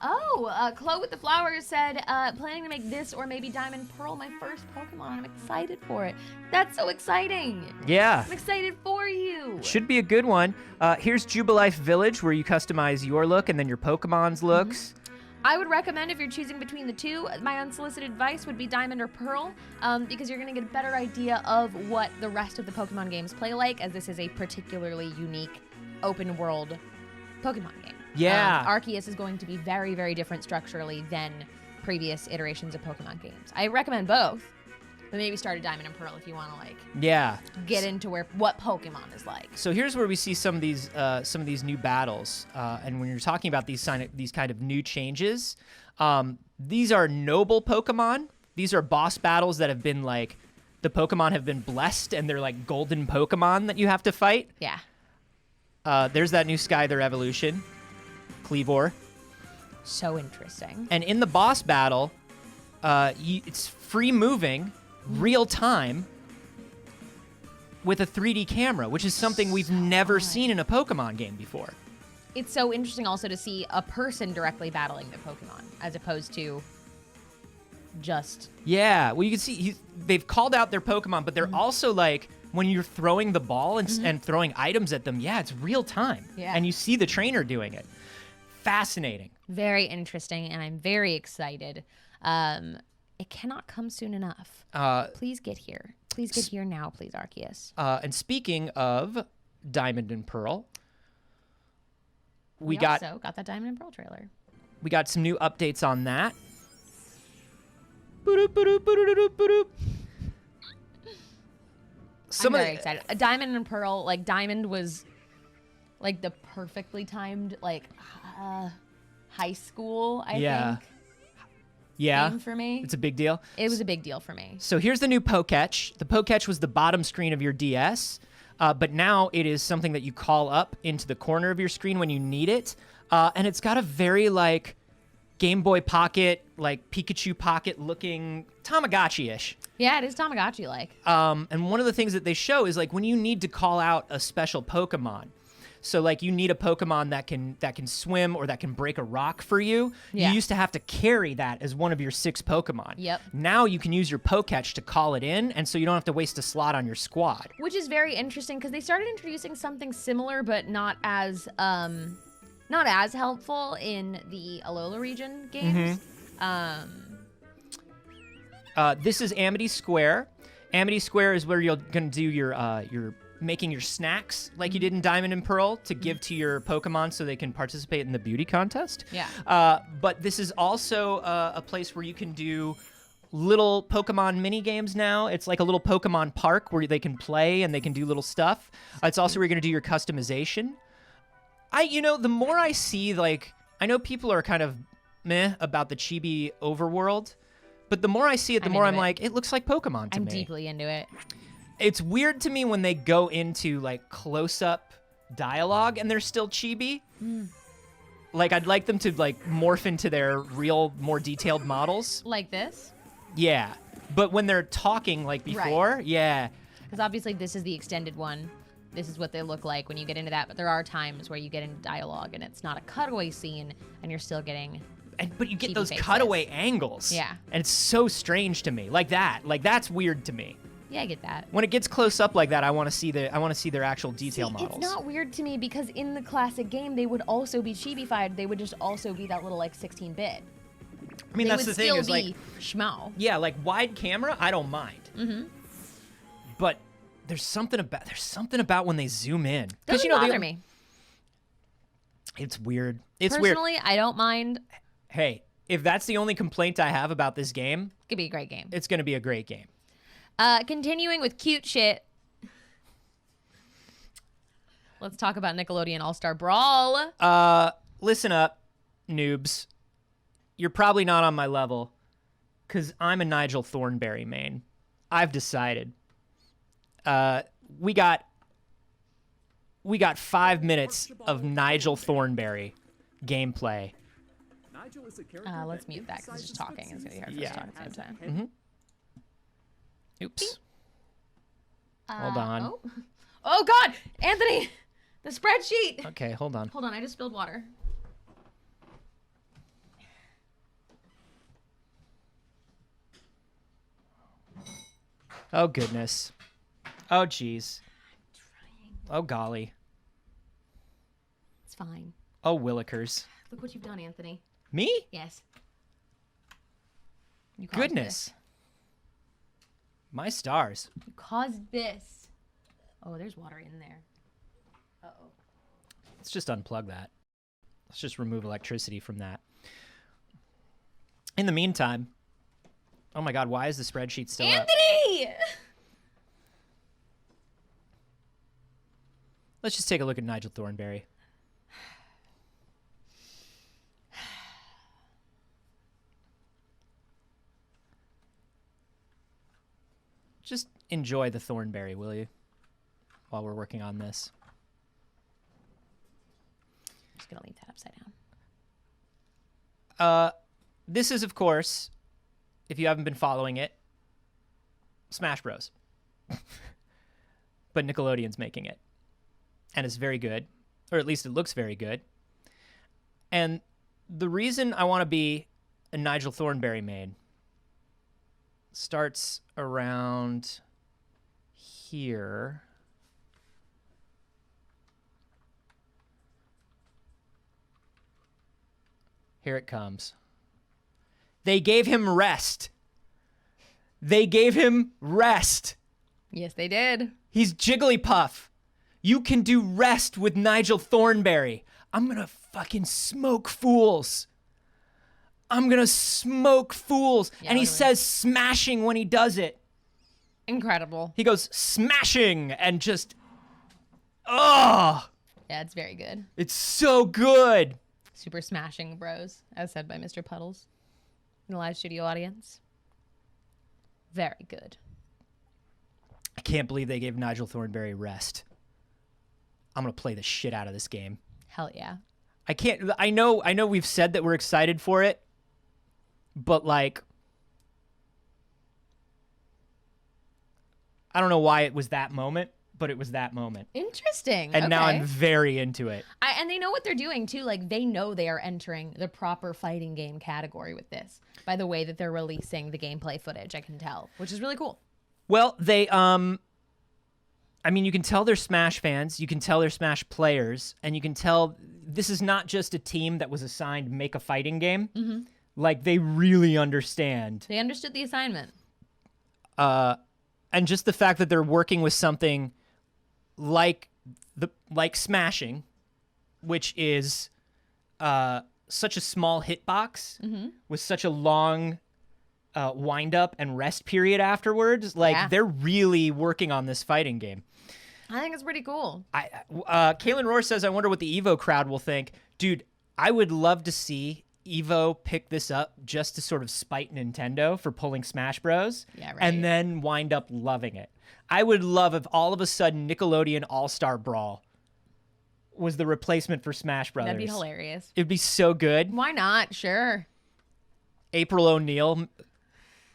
Oh, Chloe with the flowers said, planning to make this or maybe Diamond Pearl my first Pokemon. I'm excited for it. That's so exciting. Yeah. I'm excited for you. Should be a good one. Here's Jubilife Village, where you customize your look and then your Pokemon's looks. I would recommend if you're choosing between the two, my unsolicited advice would be Diamond or Pearl, because you're going to get a better idea of what the rest of the Pokemon games play like, as this is a particularly unique open world Pokemon game. Yeah. Arceus is going to be very, very different structurally than previous iterations of Pokemon games. I recommend both, but maybe start at Diamond and Pearl if you want to get into what Pokemon is like. So here's where we see some of these new battles, and when you're talking about these kind of new changes, these are noble Pokemon. These are boss battles that have been the Pokemon have been blessed, and they're like golden Pokemon that you have to fight. Yeah. There's that new Skyther evolution, Cleavor. So interesting. And in the boss battle, it's free moving, real time, with a 3D camera, which is something we've never seen in a Pokemon game before. It's so interesting also to see a person directly battling the Pokemon, as opposed to just... Yeah, well, you can see they've called out their Pokemon, but they're also when you're throwing the ball and throwing items at them, it's real time. Yeah. And you see the trainer doing it. Fascinating. Very interesting, and I'm very excited. It cannot come soon enough. Please get here. Please get here now, please, Arceus. And speaking of Diamond and Pearl, we also got that Diamond and Pearl trailer. We got some new updates on that. Boop, boop, boop, boop, boop. I'm very excited. A Diamond and Pearl, Diamond was the perfectly timed high school, I think. Yeah. Game for me. It's a big deal. It was a big deal for me. So here's the new Poketch. The Poketch was the bottom screen of your DS, but now it is something that you call up into the corner of your screen when you need it. And it's got a very Game Boy Pocket, Pikachu Pocket looking Tamagotchi-ish. Yeah, it is Tamagotchi-like. And one of the things that they show is when you need to call out a special Pokemon. So you need a Pokemon that can swim or that can break a rock for you. Yeah. You used to have to carry that as one of your 6 Pokemon. Yep. Now you can use your Poketch to call it in, and so you don't have to waste a slot on your squad. Which is very interesting because they started introducing something similar, but not as helpful in the Alola region games. This is Amity Square. Amity Square is where you're going to do your making your snacks like you did in Diamond and Pearl to give to your Pokemon so they can participate in the beauty contest. Yeah. But this is also a place where you can do little Pokemon mini games now. It's like a little Pokemon park where they can play and they can do little stuff. It's also where you're going to do your customization. The more I see, I know people are kind of meh about the chibi overworld, but the more I see it, the more I'm it looks like Pokemon to me. I'm deeply into it. It's weird to me when they go into close-up dialogue and they're still chibi. I'd like them to morph into their real, more detailed models. Like this? Yeah. But when they're talking before, yeah. Because obviously this is the extended one. This is what they look like when you get into that. But there are times where you get into dialogue and it's not a cutaway scene and you're still getting... But you get chibi those faces. cutaway angles. Yeah. And it's so strange to me. That's weird to me. Yeah, I get that. When it gets close up like that, I want to see their actual detail models. It's not weird to me because in the classic game, they would also be chibi-fied. They would just also be that little 16-bit. I mean, that's the thing is schmo. Yeah, wide camera, I don't mind. Mm-hmm. But there's something about when they zoom in. Doesn't bother me. It's weird. Personally, I don't mind. Hey, if that's the only complaint I have about this game, It could be a great game. it's going to be a great game. Continuing with cute shit. Let's talk about Nickelodeon All-Star Brawl. Listen up, noobs. You're probably not on my level, because I'm a Nigel Thornberry main. I've decided. We got 5 minutes of Nigel Thornberry gameplay. Let's mute that because it's just talking. It's going to be hard for us to talk at the same time. Mm-hmm. Oops. Hold on. Oh, God! Anthony! The spreadsheet! Okay, hold on. Hold on, I just spilled water. Oh, goodness. Oh, jeez. Oh, golly. It's fine. Oh, Willikers. Look what you've done, Anthony. Me? Yes. You caused Goodness. this. My stars. You caused this. Oh, there's water in there. Uh-oh. Let's just unplug that. Let's just remove electricity from that. In the meantime, oh my God, why is the spreadsheet still up? Anthony! Let's just take a look at Nigel Thornberry. Just enjoy the Thornberry, will you? While we're working on this. I'm just gonna leave that upside down. This is, of course, if you haven't been following it, Smash Bros. But Nickelodeon's making it. And it's very good. Or at least it looks very good. And the reason I want to be a Nigel Thornberry main starts around here. Here it comes. They gave him rest. They gave him rest. Yes, they did. He's Jigglypuff. You can do rest with Nigel Thornberry. I'm gonna fucking smoke fools. I'm gonna smoke fools. Yeah, and he literally. says smashing when he does it. Incredible. He goes smashing and just, oh, Yeah, it's very good. it's so good. Super smashing bros, as said by Mr. Puddles in the live studio audience. Very good. I can't believe they gave Nigel Thornberry rest. I'm gonna play the shit out of this game. Hell yeah. I know we've said that we're excited for it, but like, I don't know why it was that moment, but it was that moment. Interesting. And now Okay. I'm very into it. And they know what they're doing too. Like they know they are entering the proper fighting game category with this by the way that they're releasing the gameplay footage. I can tell, which is really cool. Well, they, I mean, you can tell they're Smash fans, you can tell they're Smash players, and you can tell this is not just a team that was assigned make a fighting game. Mm-hmm. Like, they really understand. They understood the assignment. And just the fact that they're working with something like smashing, which is such a small hitbox with such a long wind up and rest period afterwards. Like, Yeah. they're really working on this fighting game. I think it's pretty cool. Kaylin Rohr says, I wonder what the Evo crowd will think. Dude, I would love to see Evo pick this up just to sort of spite Nintendo for pulling Smash Bros. Yeah, right. And then wind up loving it. I would love if all of a sudden Nickelodeon All-Star Brawl was the replacement for Smash Brothers. That'd be hilarious. It'd be so good. Why not? Sure. April O'Neil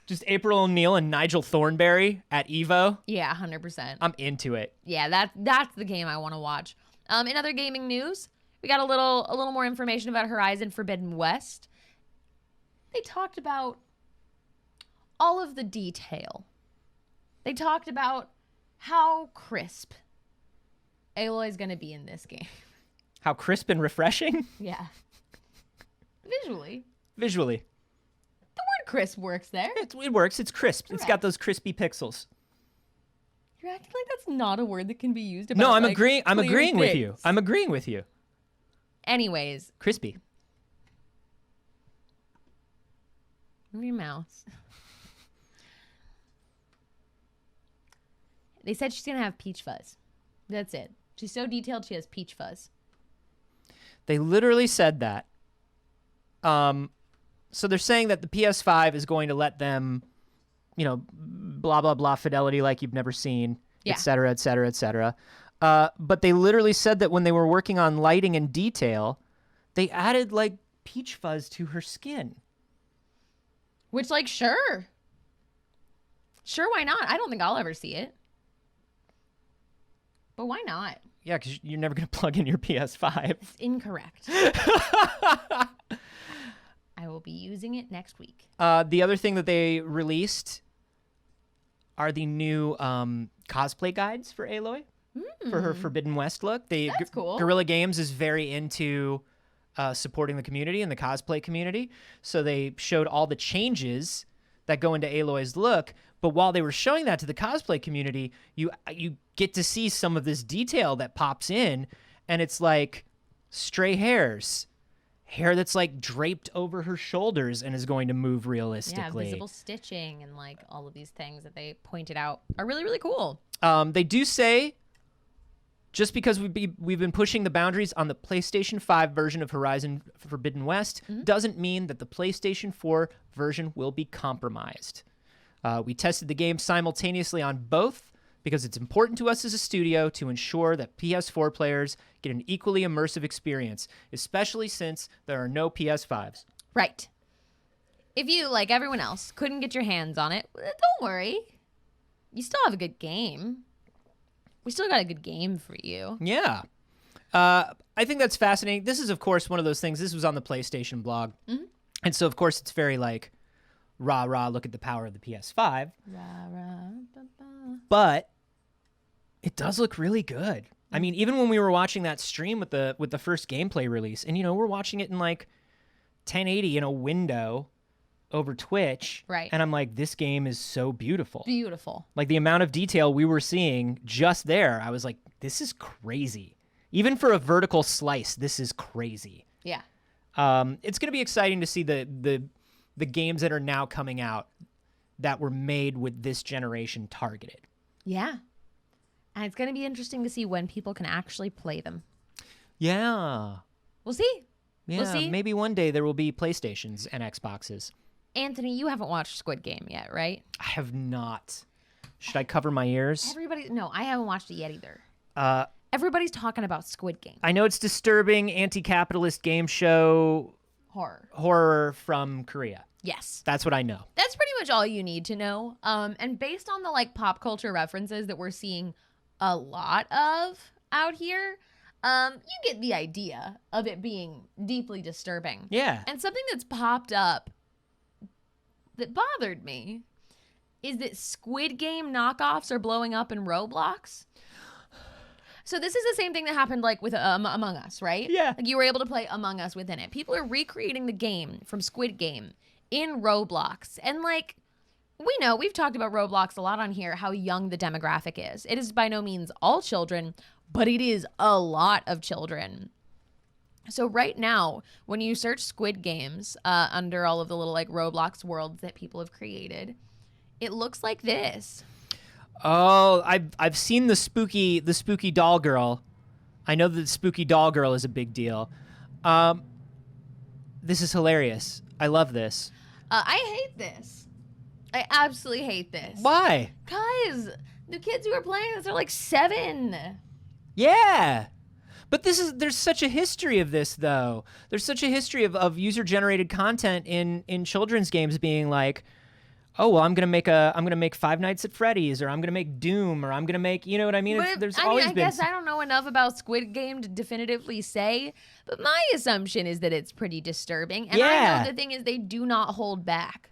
and Nigel Thornberry at Evo. Yeah, 100%. I'm into it. Yeah, that's the game I want to watch. In other gaming news, we got a little more information about Horizon Forbidden West. They talked about all of the detail. They talked about how crisp Aloy's going to be in this game. How crisp and refreshing. Yeah. Visually. Visually. The word crisp works there. It works. It's crisp. It's got those crispy pixels. You're acting like that's not a word that can be used about No, I'm like, agreeing. I'm clear agreeing with you. things. I'm agreeing with you. Anyways, Crispy. move your mouse. They said she's going to have peach fuzz. That's it. She's so detailed, she has peach fuzz. They literally said that. So they're saying that the PS5 is going to let them, blah, blah, blah, fidelity like you've never seen, Yeah. et cetera, et cetera, et cetera. But they literally said that when they were working on lighting and detail, they added, peach fuzz to her skin. Which, sure. Sure, why not? I don't think I'll ever see it. But why not? Yeah, because you're never going to plug in your PS5. It's incorrect. I will be using it next week. The other thing that they released are the new cosplay guides for Aloy for her Forbidden West look. That's cool. Guerrilla Games is very into supporting the community and the cosplay community. So they showed all the changes that go into Aloy's look. But while they were showing that to the cosplay community, you get to see some of this detail that pops in, and it's like stray hairs. Hair that's like draped over her shoulders and is going to move realistically. Yeah, visible stitching and like all of these things that they pointed out are really, really cool. They do say, just because we've been pushing the boundaries on the PlayStation 5 version of Horizon Forbidden West, doesn't mean that the PlayStation 4 version will be compromised. We tested the game simultaneously on both because it's important to us as a studio to ensure that PS4 players get an equally immersive experience, especially since there are no PS5s. Right. If you, like everyone else, couldn't get your hands on it, don't worry. You still have a good game. We still got a good game for you. Yeah. I think that's fascinating. This is, of course, one of those things. This was on the PlayStation blog. And so, of course, it's very like, rah, rah, look at the power of the PS5. Rah, rah, ba, ba. But it does look really good. I mean, even when we were watching that stream with the first gameplay release, and, you know, we're watching it in like 1080 in a window over Twitch. Right. And I'm like, this game is so beautiful. Beautiful. Like the amount of detail we were seeing just there, I was like, this is crazy. Even for a vertical slice, this is crazy. Yeah. It's going to be exciting to see the games that are now coming out that were made with this generation targeted. Yeah. And it's going to be interesting to see when people can actually play them. Yeah. We'll see. Yeah, We'll see. maybe one day there will be PlayStations and Xboxes. Anthony, you haven't watched Squid Game yet, right? I have not. Should I cover my ears? No, I haven't watched it yet either. Uh, Everybody's talking about Squid Game. I know it's disturbing anti-capitalist game show Horror. from Korea. Yes. That's what I know. That's pretty much all you need to know. And based on the like pop culture references that we're seeing a lot of out here, you get the idea of it being deeply disturbing. Yeah. And something that's popped up that bothered me is that Squid Game knockoffs are blowing up in Roblox. So this is the same thing that happened like with Among Us, right? Yeah. Like you were able to play Among Us within it. People are recreating the game from Squid Game in Roblox. And like, we know, we've talked about Roblox a lot on here, how young the demographic is. It is by no means all children, but it is a lot of children. So right now, when you search Squid Games under all of the little like Roblox worlds that people have created, it looks like this. Oh, I've seen the spooky doll girl. I know that the spooky doll girl is a big deal. This is hilarious. I love this. I hate this. I absolutely hate this. Why? Guys, the kids who are playing this are like 7. Yeah. But there's such a history of this, though. There's such a history of user-generated content in children's games being like, oh, well, I'm gonna make Five Nights at Freddy's, or I'm gonna make Doom, or I'm gonna make, you know what I mean? I guess I don't know enough about Squid Game to definitively say, but my assumption is that it's pretty disturbing. And I know the thing is they do not hold back.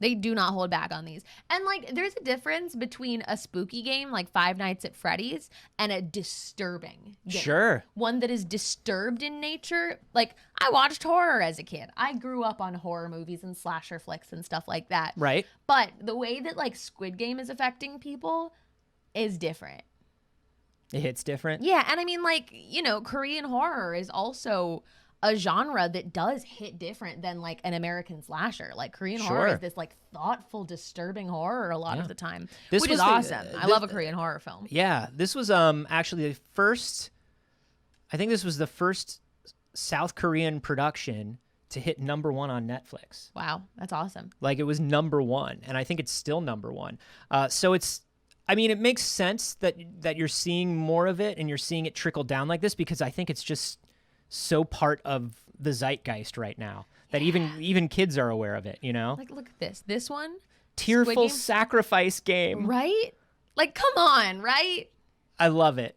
They do not hold back on these. And like, there's a difference between a spooky game like Five Nights at Freddy's and a disturbing game. Sure. One that is disturbed in nature. Like, I watched horror as a kid. I grew up on horror movies and slasher flicks and stuff like that. Right. But the way that like Squid Game is affecting people is different. It hits different. Yeah, and I mean, like, you know, Korean horror is also a genre that does hit different than like an American slasher. Like Korean horror is this like thoughtful, disturbing horror a lot of the time, which is awesome. I love a Korean horror film. Yeah, this was actually the first. I think this was the first South Korean production to hit #1 on Netflix. Wow, that's awesome. Like it was #1, and I think it's still #1. So it's. I mean, it makes sense that you're seeing more of it and you're seeing it trickle down like this because I think it's just so part of the zeitgeist right now that even kids are aware of it, you know? Like, look at this. This one? Tearful sacrifice game. Right? Like, come on, right? I love it.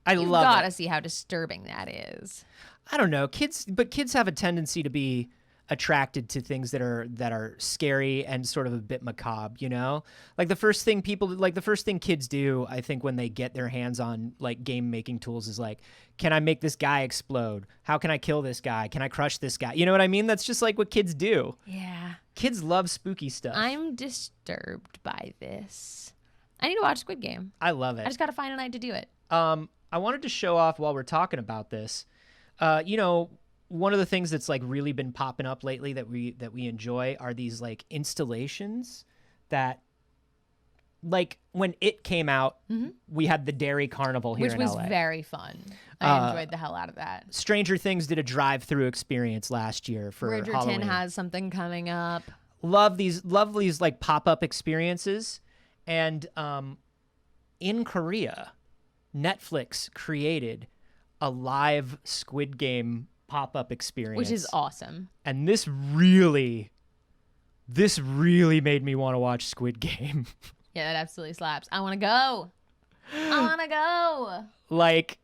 You've got to see how disturbing that is. I don't know. Kids have a tendency to be attracted to things that are scary and sort of a bit macabre, you know? Like the first thing kids do, I think, when they get their hands on like game making tools is like, can I make this guy explode? How can I kill this guy? Can I crush this guy? You know what I mean? That's just like what kids do. Yeah. Kids love spooky stuff. I'm disturbed by this. I need to watch Squid Game. I love it. I just got to find a night to do it. I wanted to show off while we're talking about this. You know, one of the things that's like really been popping up lately that we enjoy are these like installations that, like when it came out, we had the Dairy Carnival here in LA. Which was very fun. I enjoyed the hell out of that. Stranger Things did a drive-through experience last year for Bridgerton Halloween. has something coming up. Love these like pop-up experiences. And in Korea, Netflix created a live Squid Game pop-up experience, Which is awesome. and this really made me want to watch Squid Game. Yeah, that absolutely slaps. I want to go. I want to go. Like,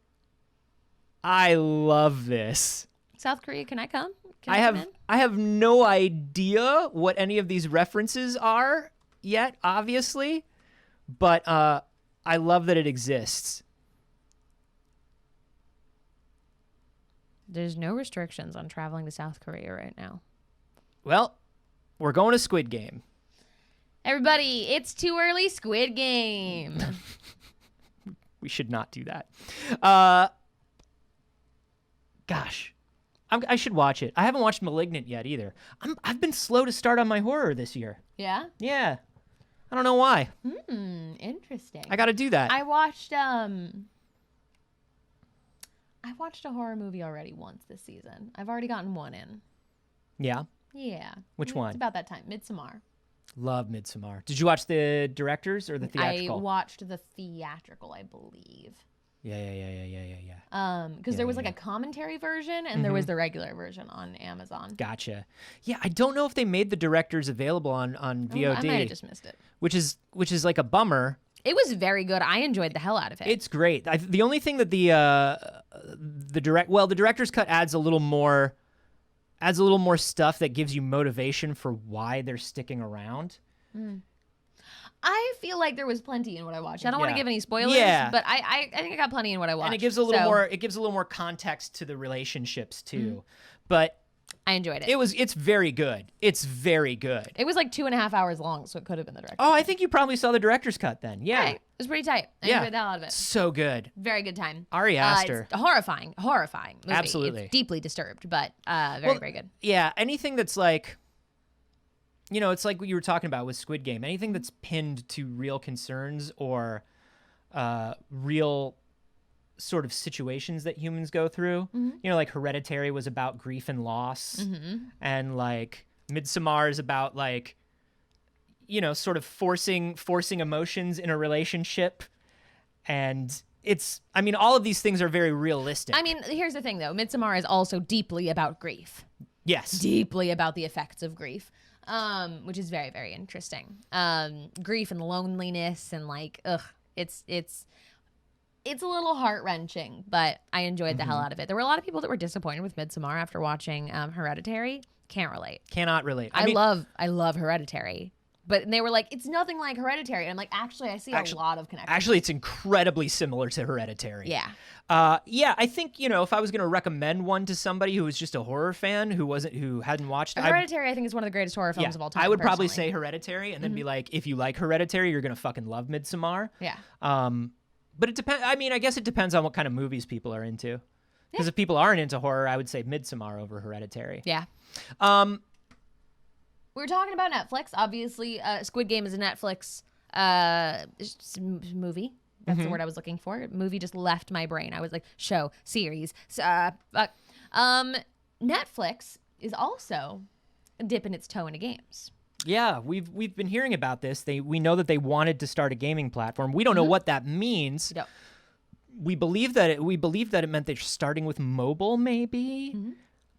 I love this. South Korea, can I come? Can I come in? I have no idea what any of these references are yet, obviously, but I love that it exists. There's no restrictions on traveling to South Korea right now. Well, we're going to Squid Game. Everybody, it's too early Squid Game. We should not do that. Gosh, I should watch it. I haven't watched *Malignant* yet either. I've been slow to start on my horror this year. Yeah? Yeah, I don't know why. Interesting. I got to do that. I watched a horror movie already once this season. I've already gotten one in. Yeah. Yeah. Which one? It's about that time. Midsommar. Love *Midsommar*. Did you watch the directors or the theatrical? I watched the theatrical, I believe. Yeah. Because there was like a commentary version and there was the regular version on Amazon. Gotcha. Yeah, I don't know if they made the directors available on VOD. I might have just missed it. Which is like a bummer. It was very good. I enjoyed the hell out of it. It's great. The only thing that the director's cut adds a little more stuff that gives you motivation for why they're sticking around. I feel like there was plenty in what I watched. I don't want to Yeah. give any spoilers, Yeah. but I think I got plenty in what I watched. And it gives a little more context to the relationships too. But I enjoyed it. it's very good. It's very good. It was like 2.5 hours long, so it could have been the director. Oh, I think you probably saw the director's cut then. Yeah. Right. It was pretty tight. I Yeah. enjoyed the hell out of it. So good. Very good time. Ari Aster. It's a horrifying movie. Absolutely. It's deeply disturbed, but very good. Yeah, anything that's like, you know, it's like what you were talking about with Squid Game. Anything that's pinned to real concerns or real sort of situations that humans go through. You know, like Hereditary was about grief and loss, and like Midsommar is about like, you know, sort of forcing emotions in a relationship, and all of these things are very realistic. I mean, here's the thing though. Midsommar is also deeply about grief. Yes. Deeply about the effects of grief. Which is very, very interesting. Grief and loneliness and like, it's a little heart-wrenching, but I enjoyed the hell out of it. There were a lot of people that were disappointed with Midsommar after watching Hereditary. Can't relate. Cannot relate. I love Hereditary. But they were like, it's nothing like Hereditary. And I'm like, actually, I see a lot of connections. Actually, it's incredibly similar to Hereditary. Yeah. Yeah, I think, you know, if I was going to recommend one to somebody who was just a horror fan who hadn't watched it, Hereditary, I think, is one of the greatest horror films of all time. I would probably personally. say Hereditary and then be like, if you like Hereditary, you're going to fucking love Midsommar. Yeah. But it depends. I mean, I guess it depends on what kind of movies people are into. Because if people aren't into horror, I would say Midsommar over Hereditary. Yeah. We were talking about Netflix. Obviously, Squid Game is a Netflix movie. That's the word I was looking for. Movie just left my brain. I was like, show, series. Netflix is also dipping its toe into games. Yeah, we've been hearing about this. We know that they wanted to start a gaming platform. We don't know what that means. No. We believe that it meant they're starting with mobile, maybe,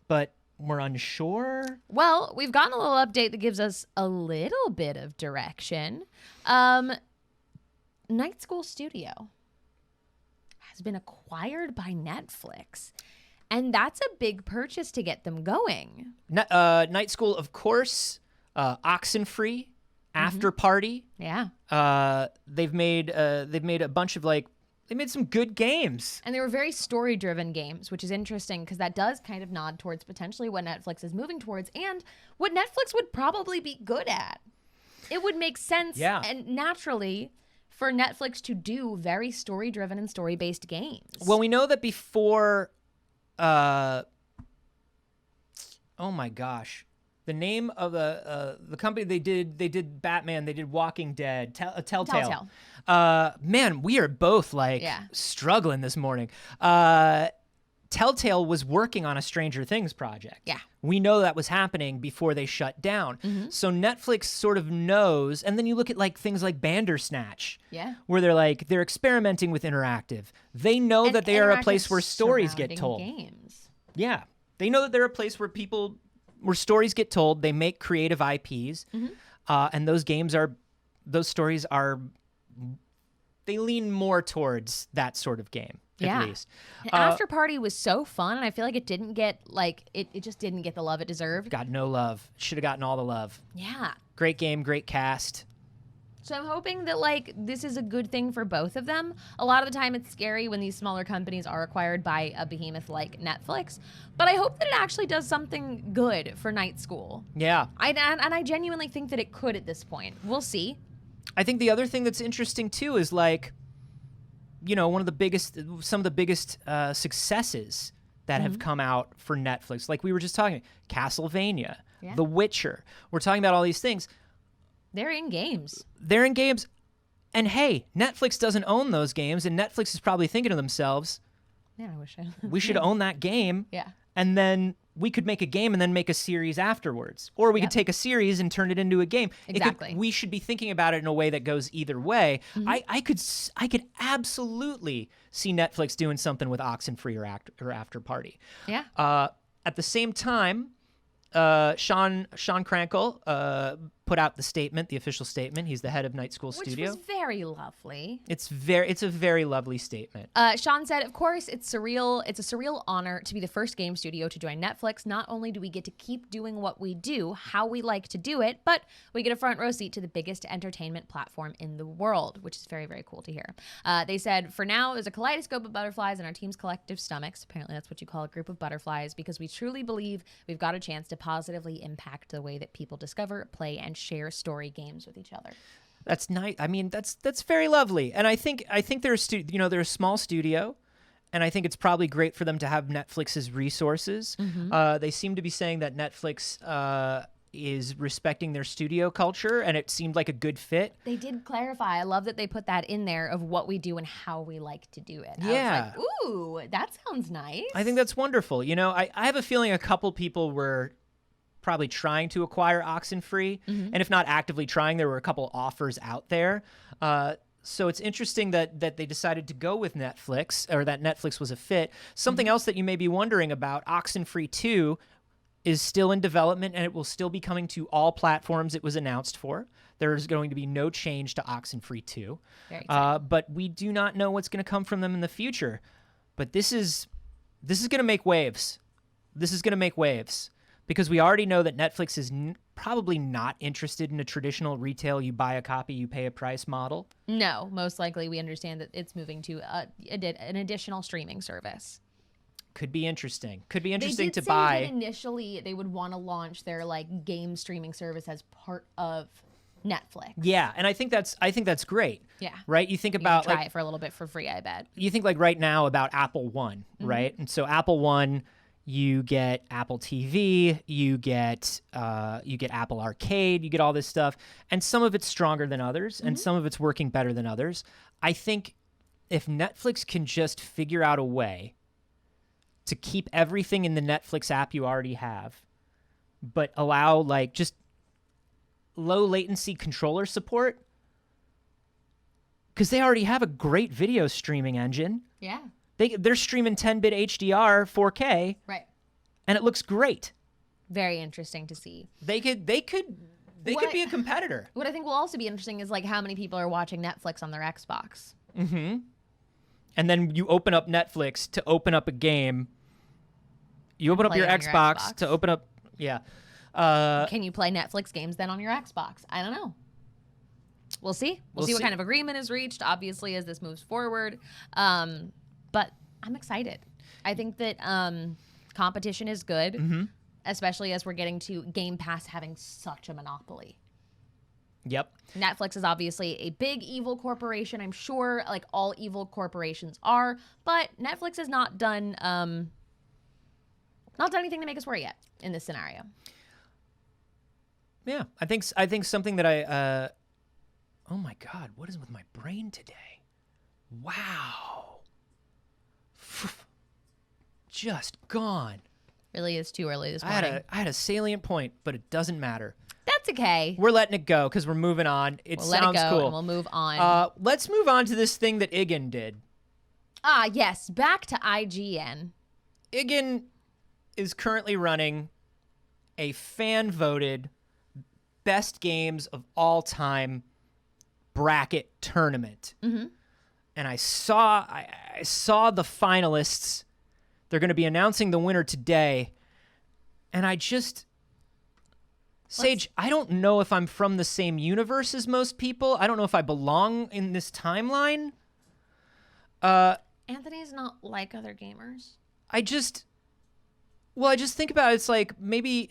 but we're unsure. Well, we've gotten a little update that gives us a little bit of direction. Night School Studio has been acquired by Netflix. And that's a big purchase to get them going. Night School, of course. Oxenfree, After Party. Yeah. They've made a bunch of they made some good games. And they were very story-driven games, which is interesting because that does kind of nod towards potentially what Netflix is moving towards and what Netflix would probably be good at. It would make sense and naturally for Netflix to do very story-driven and story-based games. Well, we know that before, oh my gosh, the name of the company they did Batman, they did Walking Dead, Telltale. Man, we are both struggling this morning. Telltale was working on a Stranger Things project. Yeah. We know that was happening before they shut down. So Netflix sort of knows, and then you look at things like Bandersnatch, where they're experimenting with interactive. They know that they are a place where stories get told. Games. Yeah. They know that they're a place where stories get told. They make creative IPs, and those stories they lean more towards that sort of game. At least. And After Party was so fun, and I feel like it didn't get it just didn't get the love it deserved. Got no love. Should have gotten all the love. Yeah. Great game, great cast. So I'm hoping that this is a good thing for both of them. A lot of the time it's scary when these smaller companies are acquired by a behemoth like Netflix, but I hope that it actually does something good for Night School. Yeah. And I genuinely think that it could at this point. We'll see. I think the other thing that's interesting too is some of the biggest successes that have come out for Netflix. Like we were just talking, Castlevania, The Witcher. We're talking about all these things. They're in games. And hey, Netflix doesn't own those games, and Netflix is probably thinking to themselves, man, I wish we should own that game. Yeah. And then we could make a game and then make a series afterwards. Or we could take a series and turn it into a game. Exactly. We should be thinking about it in a way that goes either way. I could absolutely see Netflix doing something with Oxenfree or After Party. Yeah. At the same time, Sean Krankel put out the official statement. He's the head of Night School Studio. Which was very lovely. It's a very lovely statement. Sean said, of course, it's a surreal honor to be the first game studio to join Netflix. Not only do we get to keep doing what we do, how we like to do it, but we get a front row seat to the biggest entertainment platform in the world, which is very, very cool to hear. They said, for now, there's a kaleidoscope of butterflies in our team's collective stomachs. Apparently, that's what you call a group of butterflies, because we truly believe we've got a chance to positively impact the way that people discover, play, and share story games with each other. That's nice. I mean, that's very lovely. And I think they're they're a small studio, and I think it's probably great for them to have Netflix's resources. They seem to be saying that Netflix is respecting their studio culture, and it seemed like a good fit. They did clarify. I love that they put that in there of what we do and how we like to do it. Yeah. I was like, ooh, that sounds nice. I think that's wonderful. I have a feeling a couple people were probably trying to acquire Oxenfree, and if not actively trying, there were a couple offers out there. So it's interesting that they decided to go with Netflix, or that Netflix was a fit. Something else that you may be wondering about, Oxenfree 2 is still in development, and it will still be coming to all platforms it was announced for. There's going to be no change to Oxenfree 2. But we do not know what's going to come from them in the future. But this is going to make waves. This is going to make waves. Because we already know that Netflix is probably not interested in a traditional retail, you buy a copy, you pay a price model. No, most likely we understand that it's moving to an additional streaming service. Could be interesting. Could be interesting to say buy. That initially, they would want to launch their game streaming service as part of Netflix. Yeah, and I think that's great. Yeah. Right? You think about try it for a little bit for free, I bet. You think right now about Apple One, right? And so Apple One, you get Apple TV, you get Apple Arcade, you get all this stuff, and some of it's stronger than others, and some of it's working better than others. I think if Netflix can just figure out a way to keep everything in the Netflix app you already have, but allow just low latency controller support, because they already have a great video streaming engine. Yeah. They're streaming 10-bit HDR 4K. Right. And it looks great. Very interesting to see. They could be a competitor. What I think will also be interesting is how many people are watching Netflix on their Xbox. And then you open up Netflix to open up a game You open up Play your it on Xbox to open up. Yeah. Can you play Netflix games then on your Xbox? I don't know. We'll see. We'll see what kind of agreement is reached, obviously, as this moves forward. But I'm excited. I think that competition is good, especially as we're getting to Game Pass having such a monopoly. Yep. Netflix is obviously a big evil corporation. I'm sure like all evil corporations are, but Netflix has not done anything to make us worry yet in this scenario. Yeah, I think something that I oh my God, what is with my brain today? Wow. Just gone. Really is too early this morning. I had a salient point, but it doesn't matter. That's okay. We're letting it go because we're moving on. It We'll sounds let it go cool. and we'll move on. Let's move on to this thing that Igen did. Yes, back to IGN. Igen is currently running a fan-voted best games of all time bracket tournament. Mm-hmm. And I saw the finalists. They're going to be announcing the winner today. And I just Saige, I don't know if I'm from the same universe as most people. I don't know if I belong in this timeline. Anthony's not like other gamers. I just think about it, it's like maybe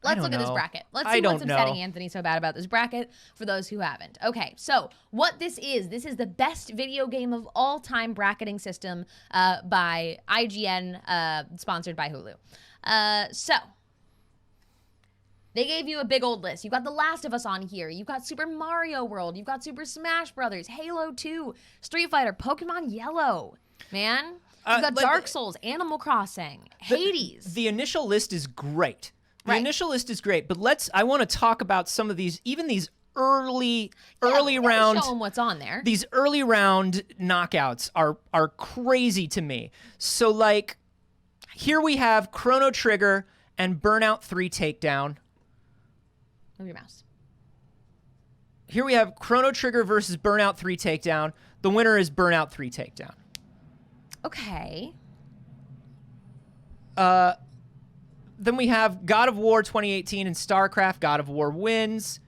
Let's look at this bracket. Let's see what's upsetting Anthony so bad about this bracket for those who haven't. Okay, so what this is the best video game of all time bracketing system by IGN, sponsored by Hulu. So they gave you a big old list. You've got The Last of Us on here. You've got Super Mario World. You've got Super Smash Brothers, Halo 2, Street Fighter, Pokemon Yellow. Man, you've got Dark Souls, Animal Crossing, Hades. The initial list is great. The Right. initial list is great, but I want to talk about some of these, even these early round. Show them what's on there. These early round knockouts are crazy to me. So like, here we have Chrono Trigger and Burnout 3 Takedown. Move your mouse. Here we have Chrono Trigger versus Burnout 3 Takedown. The winner is Burnout 3 Takedown. Okay. Then we have God of War 2018 and StarCraft. God of War wins.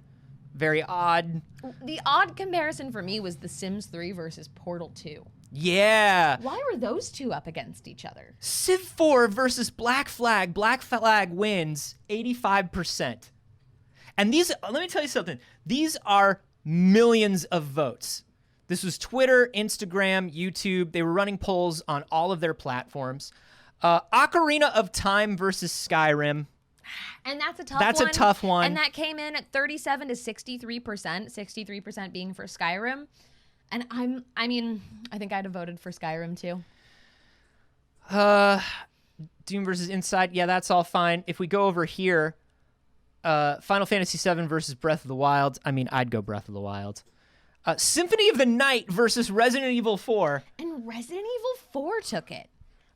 Very odd. The odd comparison for me was The Sims 3 versus Portal 2. Yeah. Why were those two up against each other? Civ 4 versus Black Flag. Black Flag wins 85%. And these, let me tell you something. These are millions of votes. This was Twitter, Instagram, YouTube. They were running polls on all of their platforms. Ocarina of Time versus Skyrim. And that's a tough one. That's a tough one. And that came in at 37 to 63%, 63% being for Skyrim. And I think I'd have voted for Skyrim too. Doom versus Inside. Yeah, that's all fine. If we go over here, Final Fantasy VII versus Breath of the Wild. I'd go Breath of the Wild. Symphony of the Night versus Resident Evil 4. And Resident Evil 4 took it.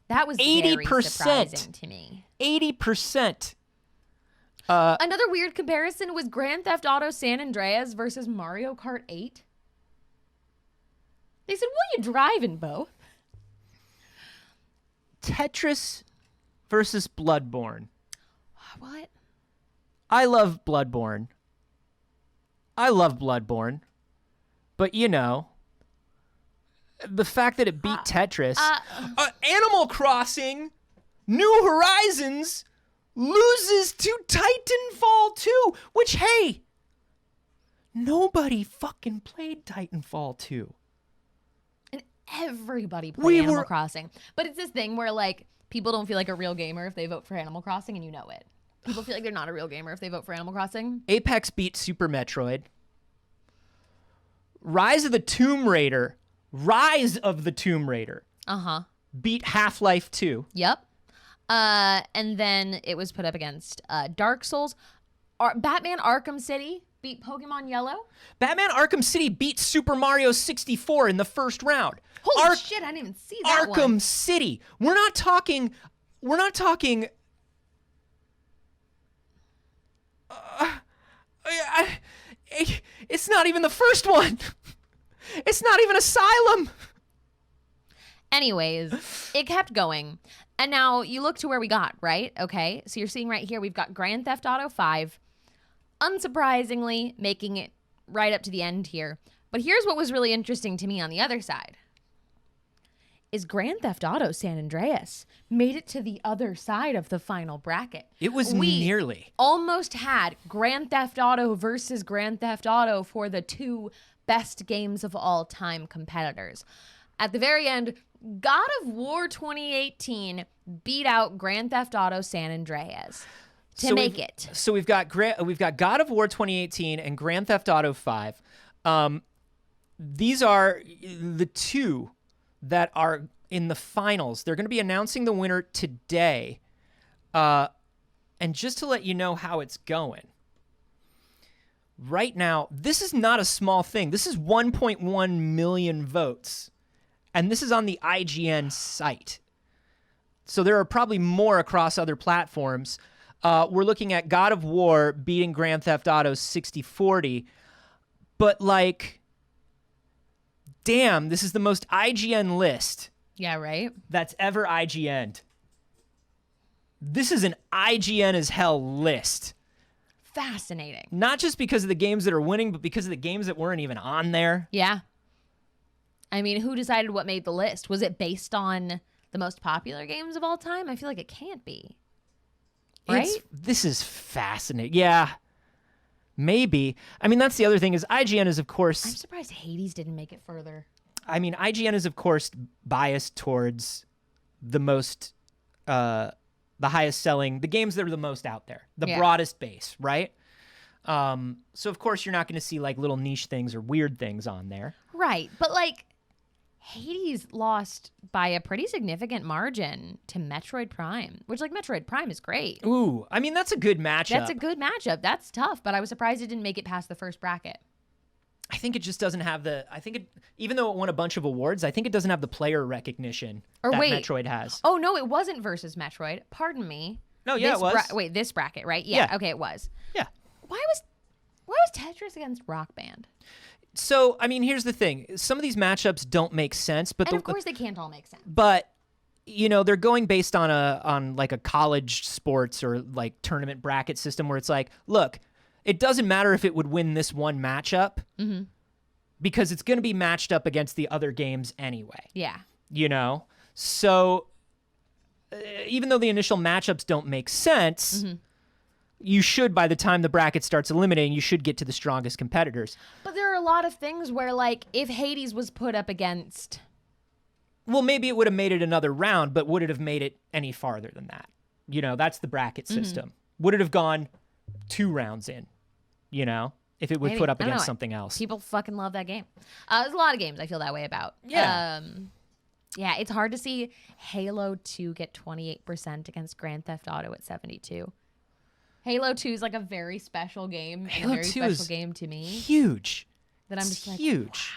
That was 80%. very surprising to me. 80%. Another weird comparison was Grand Theft Auto San Andreas versus Mario Kart 8. They said, will you drive in both? Tetris versus Bloodborne. What? I love Bloodborne. But, the fact that it beat Tetris. Animal Crossing, New Horizons, loses to Titanfall 2, which, hey, nobody fucking played Titanfall 2. And everybody played Animal Crossing. But it's this thing where, like, people don't feel like a real gamer if they vote for Animal Crossing, and you know it. People feel like they're not a real gamer if they vote for Animal Crossing. Apex beat Super Metroid. Rise of the Tomb Raider beat Half-Life 2. Yep. And then it was put up against Dark Souls. Batman Arkham City beat Pokemon Yellow. Batman Arkham City beat Super Mario 64 in the first round. Holy shit, I didn't even see that one. Arkham City. We're not talking it's not even the first one. It's not even Asylum. Anyways, it kept going. And now you look to where we got, right? Okay. So you're seeing right here, we've got Grand Theft Auto 5, unsurprisingly making it right up to the end here. But here's what was really interesting to me on the other side. Is Grand Theft Auto San Andreas made it to the other side of the final bracket. It was We nearly. almost had Grand Theft Auto versus Grand Theft Auto for the 2 best games of all time competitors. At the very end, God of War 2018 beat out Grand Theft Auto San Andreas to make it. So we've got God of War 2018 and Grand Theft Auto 5. These are the 2 that are in the finals. They're going to be announcing the winner today. And just to let you know how it's going. Right now, this is not a small thing. This is 1.1 million votes. And this is on the IGN site. So there are probably more across other platforms. We're looking at God of War beating Grand Theft Auto 60-40. But like, damn, this is the most IGN list Yeah, right? that's ever IGN'd. This is an IGN as hell list. Fascinating. Not just because of the games that are winning, but because of the games that weren't even on there. Yeah. I mean, who decided what made the list? Was it based on the most popular games of all time? I feel like it can't be. Right? This is fascinating. Yeah, maybe. I mean, that's the other thing is IGN is, of I'm course, surprised Hades didn't make it further. I mean, IGN is, of course, biased towards the most, the highest selling, the games that are the most out there, the Yeah. broadest base, right? So, of course, you're not going to see like little niche things or weird things on there. Right. But like, Hades lost by a pretty significant margin to Metroid Prime, which like Metroid Prime is great. Ooh, I mean, that's a good matchup. That's a good matchup. That's tough, but I was surprised it didn't make it past the first bracket. I think it just doesn't have even though it won a bunch of awards, I think it doesn't have the player recognition Or that wait. Metroid has. Oh, no, it wasn't versus Metroid. Pardon me. No, yeah, This it was. wait, this bracket, right? Yeah, Yeah. okay, it was. Yeah. Why was Tetris against Rock Band? So, I mean, here's the thing. Some of these matchups don't make sense, but And of course they can't all make sense. but you know, they're going based on like a college sports or like tournament bracket system where it's like, look, it doesn't matter if it would win this one matchup because it's going to be matched up against the other games anyway. Yeah. You know? So even though the initial matchups don't make sense, you should, by the time the bracket starts eliminating, you should get to the strongest competitors. But there are a lot of things where like if Hades was put up against Well, maybe it would have made it another round, but would it have made it any farther than that? You know, that's the bracket system. Would it have gone 2 rounds in, you know, if it was Maybe. put up I don't against know. something else? people fucking love that game. There's a lot of games I feel that way about. Yeah. Yeah, it's hard to see Halo 2 get 28% against Grand Theft Auto at 72. Halo 2 is like a very special game, and Halo a very 2 special is game to me. Huge. That I'm It's just like, huge.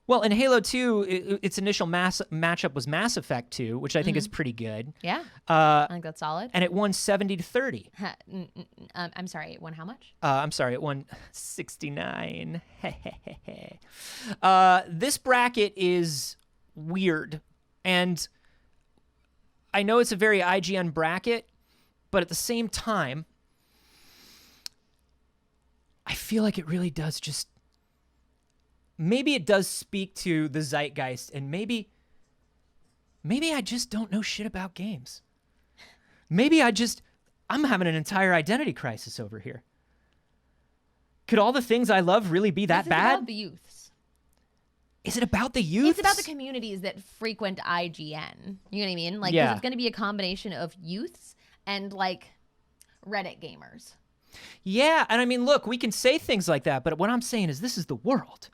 Well, in Halo 2, its initial matchup was Mass Effect 2, which I think is pretty good. Yeah, I think that's solid. And it won 70-30. I'm sorry, it won how much? I'm sorry, it won 69. This bracket is weird. And I know it's a very IGN bracket, but at the same time, I feel like it really does just... Maybe it does speak to the zeitgeist, and maybe I just don't know shit about games. Maybe I'm having an entire identity crisis over here. Could all the things I love really be that It's bad? about the youths. Is it about the youth? It's about the communities that frequent IGN. You know what I mean? Like, 'cause Yeah. it's going to be a combination of youths and like Reddit gamers. Yeah, and I mean, look, we can say things like that, but what I'm saying is this is the world.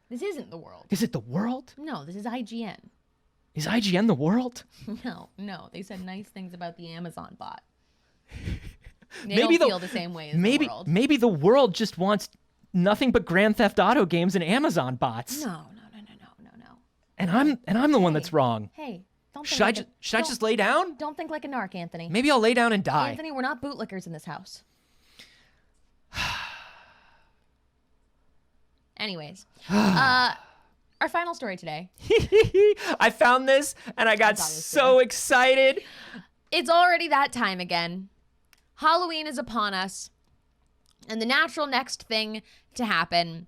This isn't the world. Is it the world? No, this is IGN. Is IGN the world? No. They said nice things about the Amazon bot. They Maybe don't feel the same way as the world. Maybe the world just wants nothing but Grand Theft Auto games and Amazon bots. No. And I'm the one that's wrong. Hey, don't think Should I like just lay down? don't think like a narc, Anthony. Maybe I'll lay down and die. Anthony, we're not bootlickers in this house. Anyways, Our final story today. I found this and I got so excited. It's already that time again. Halloween is upon us. And the natural next thing to happen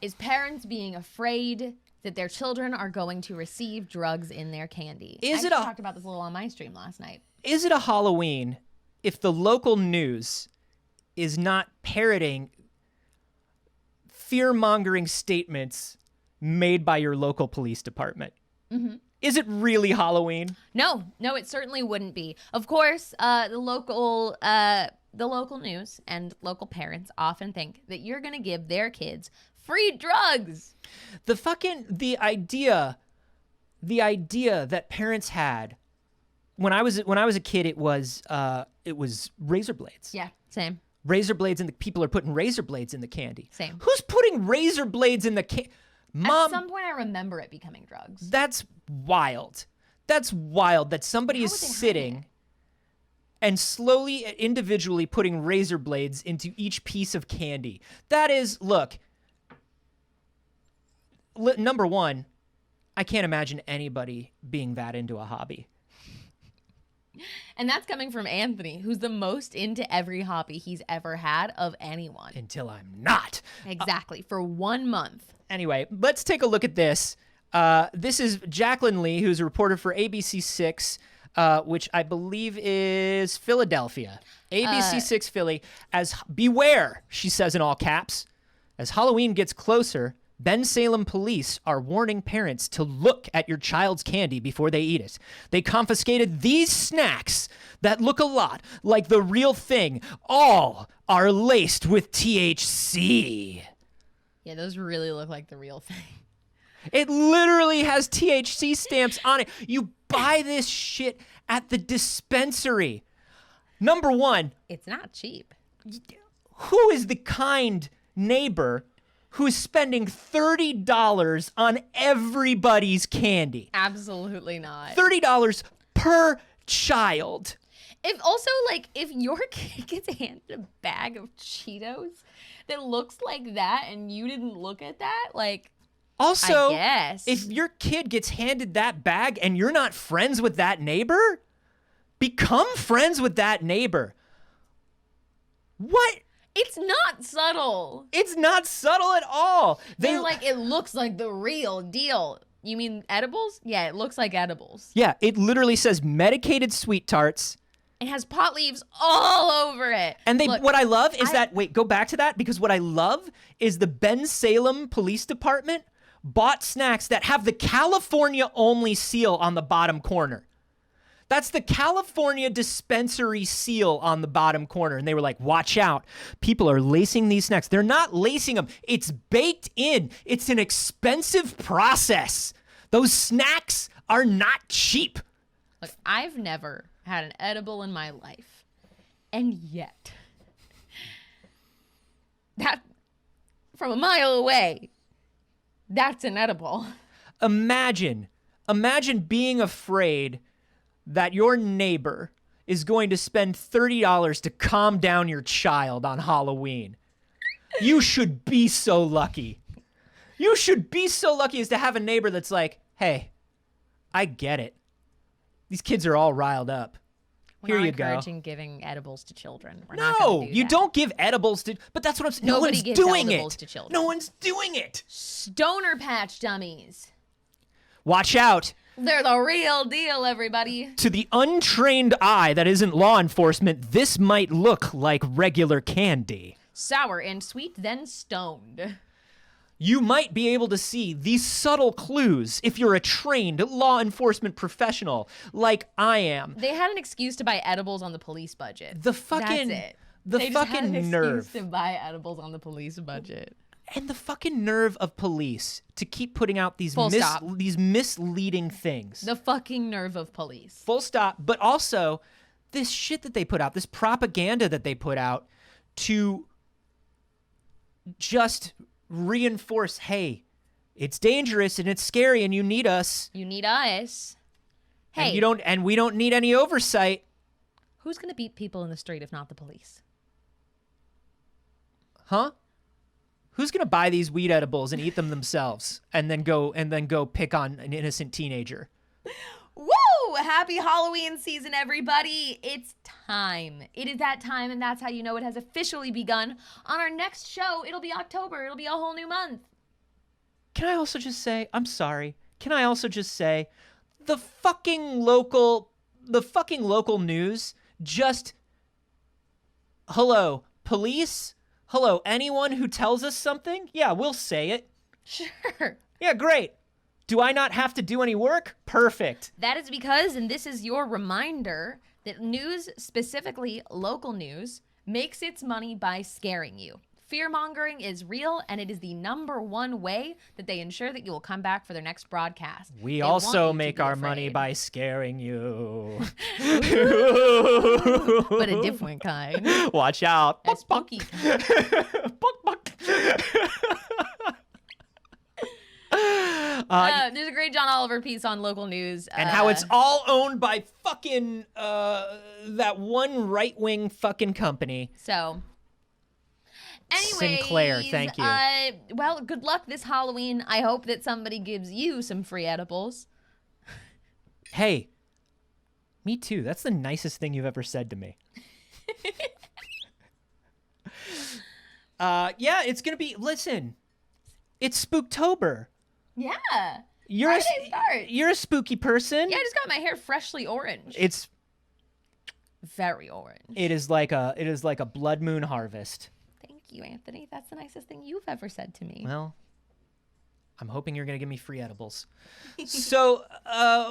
is parents being afraid that their children are going to receive drugs in their candy. I talked about this a little on my stream last night. Is it a Halloween if the local news is not parroting fear-mongering statements made by your local police department? Mm-hmm. Is it really Halloween? No, it certainly wouldn't be. Of course, the local news and local parents often think that you're going to give their kids free drugs. The idea that parents had when I was a kid, it was razor blades. Yeah, same. Razor blades, and the people are putting razor blades in the candy. Same. Who's putting razor blades in the candy? Mom, at some point I remember it becoming drugs. That's wild. That's wild that somebody is sitting and slowly, individually putting razor blades into each piece of candy. That is, look, number one, I can't imagine anybody being that into a hobby. And that's coming from Anthony, who's the most into every hobby he's ever had of anyone. Until I'm not. Exactly, for 1 month. Anyway, let's take a look at this. This is Jacqueline Lee, who's a reporter for ABC6, which I believe is Philadelphia. ABC6 Philly. Beware, she says in all caps, as Halloween gets closer, Ben Salem police are warning parents to look at your child's candy before they eat it. They confiscated these snacks that look a lot like the real thing. All are laced with THC. Yeah, those really look like the real thing. It literally has THC stamps on it. You buy this shit at the dispensary. Number one, it's not cheap. Who is the kind neighbor who's spending $30 on everybody's candy? Absolutely not. $30 per child. If your kid gets handed a bag of Cheetos that looks like that and you didn't look at that, also, I guess. If your kid gets handed that bag and you're not friends with that neighbor, become friends with that neighbor. What? It's not subtle. It's not subtle at all. They're like, it looks like the real deal. You mean edibles? Yeah, it looks like edibles. Yeah, it literally says medicated sweet tarts. It has pot leaves all over it. And what I love is go back to that, because what I love is the Ben Salem Police Department bought snacks that have the California only seal on the bottom corner. That's the California dispensary seal on the bottom corner. And they were like, watch out. People are lacing these snacks. They're not lacing them. It's baked in. It's an expensive process. Those snacks are not cheap. Look, I've never had an edible in my life. And yet, that, from a mile away, that's an edible. Imagine being afraid that your neighbor is going to spend $30 to calm down your child on Halloween. You should be so lucky. You should be so lucky as to have a neighbor that's like, hey, I get it. These kids are all riled up. Here you go. We're not encouraging giving edibles to children. We're no, not gonna do you that. don't give edibles to, but that's what I'm saying. Nobody no gives one's doing edibles it. to children. No one's doing it. Stoner patch dummies. Watch out. They're the real deal, everybody. To the untrained eye that isn't law enforcement, this might look like regular candy. Sour and sweet, then stoned. You might be able to see these subtle clues if you're a trained law enforcement professional like I am. They had an excuse to buy edibles on the police budget. That's it. They just had an excuse to buy edibles on the police budget. And the fucking nerve of police to keep putting out these misleading things. The fucking nerve of police. Full stop. But also, this shit that they put out, this propaganda that they put out to just reinforce, hey, it's dangerous and it's scary and you need us. You need us. Hey. And we don't need any oversight. Who's going to beat people in the street if not the police? Huh? Who's gonna buy these weed edibles and eat them themselves, and then go pick on an innocent teenager? Woo! Happy Halloween season, everybody. It's time. It is that time, and that's how you know it has officially begun. On our next show, it'll be October. It'll be a whole new month. Can I also just say, I'm sorry. Can I also just say, the fucking local news just, hello, police? Hello, anyone who tells us something? Yeah, we'll say it. Sure. Yeah, great. Do I not have to do any work? Perfect. That is because, and this is your reminder, that news, specifically local news, makes its money by scaring you. Fear-mongering is real, and it is the #1 way that they ensure that you will come back for their next broadcast. We They also want you to make be our money afraid. by scaring you. But a different kind. Watch out. A spooky kind. Buck, buck. There's a great John Oliver piece on local news. And how it's all owned by fucking that one right-wing fucking company. So, anyways, Sinclair, thank you. Well, good luck this Halloween. I hope that somebody gives you some free edibles. Hey, me too. That's the nicest thing you've ever said to me. Yeah, it's gonna be. Listen, it's Spooktober. Yeah. You're Friday start. you're a spooky person. Yeah, I just got my hair freshly orange. It's very orange. it is like a blood moon harvest. Thank you, Anthony. That's the nicest thing you've ever said to me. Well, I'm hoping you're gonna give me free edibles. So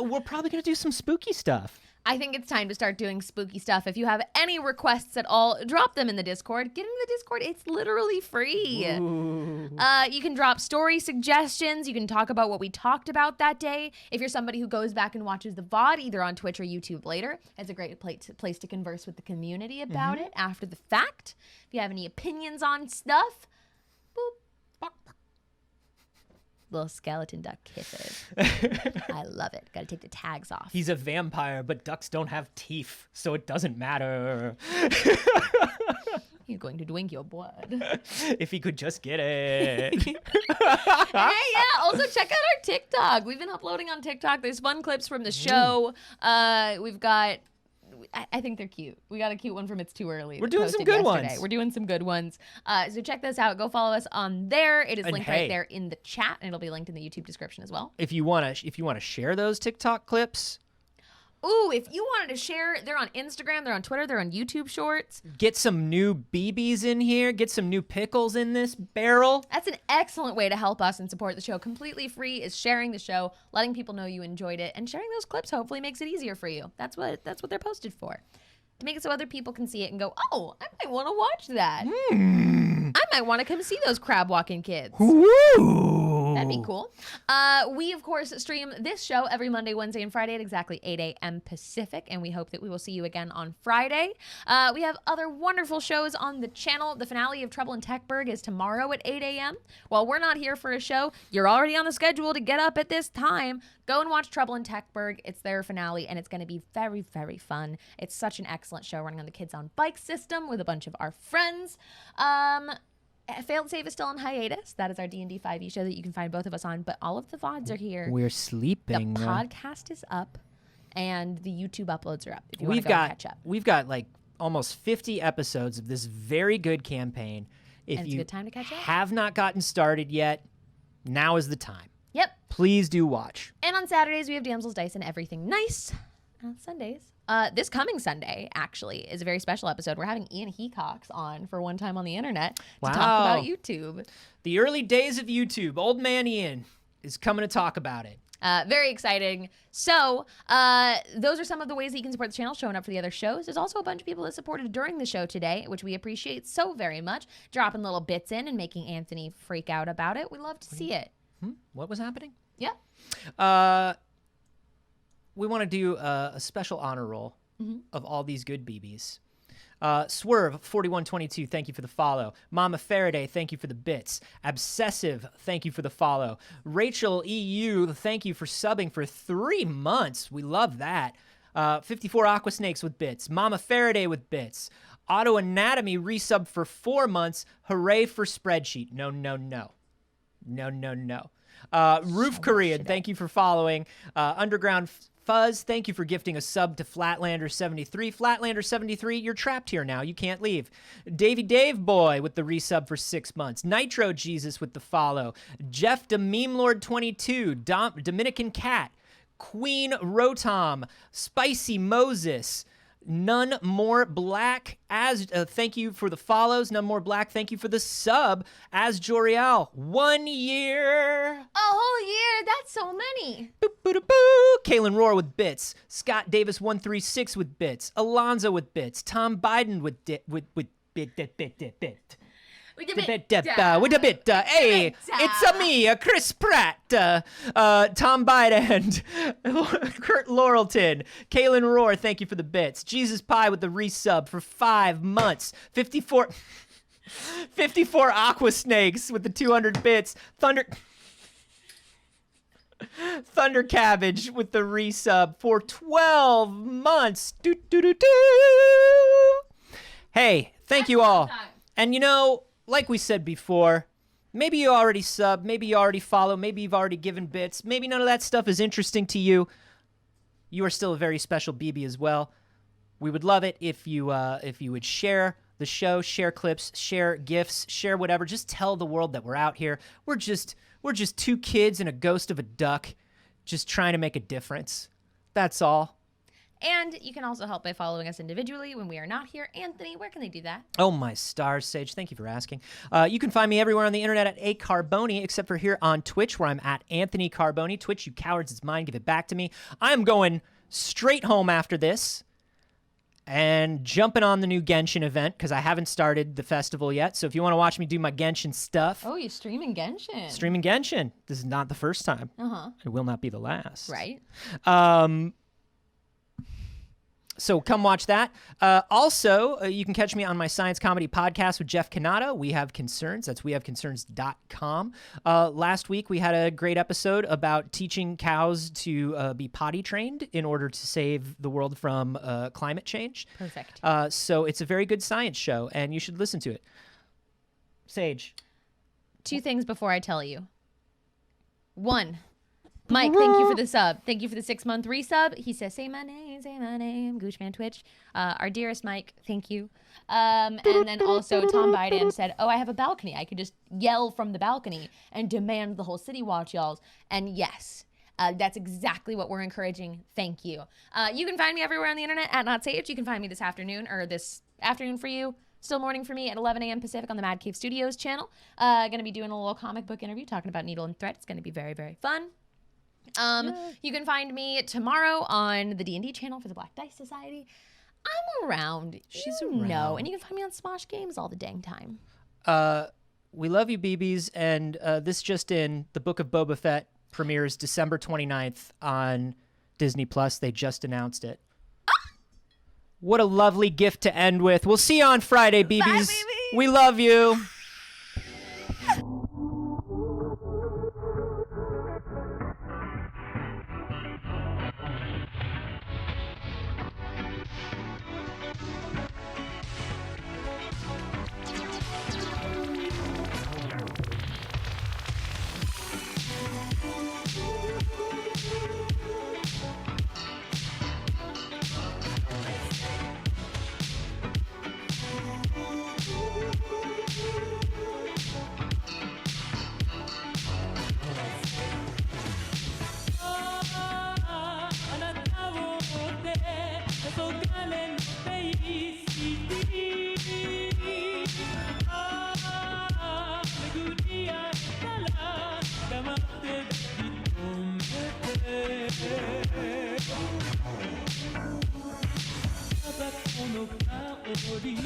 we're probably gonna do some spooky stuff. I think it's time to start doing spooky stuff. If you have any requests at all, drop them in the Discord. Get into the Discord. It's literally free. You can drop story suggestions. You can talk about what we talked about that day. If you're somebody who goes back and watches the VOD, either on Twitch or YouTube later, it's a great place to converse with the community about it after the fact. If you have any opinions on stuff, boop. Little skeleton duck kisses. I love it. Gotta take the tags off. He's a vampire, but ducks don't have teeth, so it doesn't matter. He's going to drink your blood. If he could just get it. Hey, yeah. Also, check out our TikTok. We've been uploading on TikTok. There's fun clips from the show. We've got... I think they're cute. We got a cute one from It's Too Early. We're that doing some posted good yesterday. ones. We're doing some good ones. So check this out. Go follow us on there. It is And linked hey. right there in the chat, and it'll be linked in the YouTube description as well. If you wanna share those TikTok clips, Ooh, if you wanted to share, they're on Instagram, they're on Twitter, they're on YouTube Shorts. get some new BBs in here, get some new pickles in this barrel. That's an excellent way to help us and support the show. Completely free is sharing the show, letting people know you enjoyed it, and sharing those clips hopefully makes it easier for you. That's what they're posted for. To make it so other people can see it and go, oh, I might want to watch that. I might want to come see those crab walking kids. Woo! That'd be cool. We, of course, stream this show every Monday, Wednesday, and Friday at exactly 8 a.m. Pacific, and we hope that we will see you again on Friday. We have other wonderful shows on the channel. The finale of Trouble in Techburg is tomorrow at 8 a.m. While we're not here for a show, you're already on the schedule to get up at this time. Go and watch Trouble in Techburg. It's their finale, and it's going to be very, very fun. It's such an excellent show running on the Kids on Bike system with a bunch of our friends. Failed Save is still on hiatus. That is our D&D 5e show that you can find both of us on, but all of the VODs are here. We're The sleeping. podcast is up, and the YouTube uploads are up if you want to go and catch up. We've got like almost 50 episodes of this very good campaign. If And it's a you good time to catch up. have not gotten started yet, now is the time. Yep. Please do watch. And on Saturdays, we have Damsel's Dice and Everything Nice. On Sundays. This coming Sunday, actually, is a very special episode. We're having Ian Hecox on for one time on the internet to talk Wow. about YouTube. The early days of YouTube. Old man Ian is coming to talk about it. Very exciting. So, those are some of the ways that you can support the channel, showing up for the other shows. There's also a bunch of people that supported during the show today, which we appreciate so very much. Dropping little bits in and making Anthony freak out about it. We love to see it. What was happening? Yeah. We want to do a special honor roll of all these good BBs. Swerve4122, thank you for the follow. Mama Faraday, thank you for the bits. Obsessive, thank you for the follow. Rachel EU, thank you for subbing for 3 months. We love that. 54 Aquasnakes with bits. Mama Faraday with bits. Auto Anatomy resub for 4 months. Hooray for Spreadsheet. No, no, no. No, no, no. Roof Korean, thank you for following. Underground Fuzz, thank you for gifting a sub to Flatlander73. Flatlander73, you're trapped here now. You can't leave. Davey Dave Boy with the resub for 6 months. Nitro Jesus with the follow. Jeff the Meme Lord 22. Dominican Cat. Queen Rotom. Spicy Moses. None More Black. As thank you for the follows. None More Black, thank you for the sub. As Joriel, 1 year. A whole year. That's so many. Boop, boop, boop, boop. Kalen Rohr with bits. Scott Davis 136 with bits. Alonzo with bits. Tom Biden with bit. With a bit. Hey, it's a me, Chris Pratt, Tom Biden, Kurt Laurelton, Kalen Rohr, thank you for the bits. Jesus Pie with the resub for 5 months. 54 Aqua Snakes with the 200 bits. Thunder Cabbage with the resub for 12 months. Hey, thank you all. And you know, like we said before, maybe you already sub, maybe you already follow, maybe you've already given bits, maybe none of that stuff is interesting to you. You are still a very special BB as well. We would love it if you would share the show, share clips, share gifts, share whatever. Just tell the world that we're out here. We're just two kids and a ghost of a duck just trying to make a difference. That's all. And you can also help by following us individually when we are not here. Anthony, where can they do that? Oh, my stars, Saige. Thank you for asking. You can find me everywhere on the internet at Carboni, except for here on Twitch, where I'm at Anthony Carboni. Twitch, you cowards, it's mine. Give it back to me. I'm going straight home after this and jumping on the new Genshin event because I haven't started the festival yet. So if you want to watch me do my Genshin stuff. Oh, you're streaming Genshin. Streaming Genshin. This is not the first time. Uh-huh. It will not be the last. Right. So come watch that. Also, you can catch me on my science comedy podcast with Jeff Kanata. We Have Concerns. That's wehaveconcerns.com. Last week, we had a great episode about teaching cows to be potty trained in order to save the world from climate change. Perfect. So it's a very good science show, and you should listen to it. Saige. 2 things before I tell you. 1, Mike, thank you for the sub. Thank you for the 6-month resub. He says, say my name, Goochman Twitch. Our dearest Mike, thank you. And then also Tom Biden said, oh, I have a balcony. I could just yell from the balcony and demand the whole city watch y'all's. And yes, that's exactly what we're encouraging. Thank you. You can find me everywhere on the internet at NotSage. You can find me this afternoon for you. Still morning for me at 11 a.m. Pacific on the Mad Cave Studios channel. Going to be doing a little comic book interview talking about Needle and Thread. It's going to be very, very fun. You can find me tomorrow on the D&D channel for the Black Dice Society. I'm around. She's around. around. And you can find me on Smosh Games all the dang time. We love you, BBs. And this just in, the Book of Boba Fett premieres December 29th on Disney+. They just announced it. What a lovely gift to end with. We'll see you on Friday, BBs. Bye, baby. We love you. Body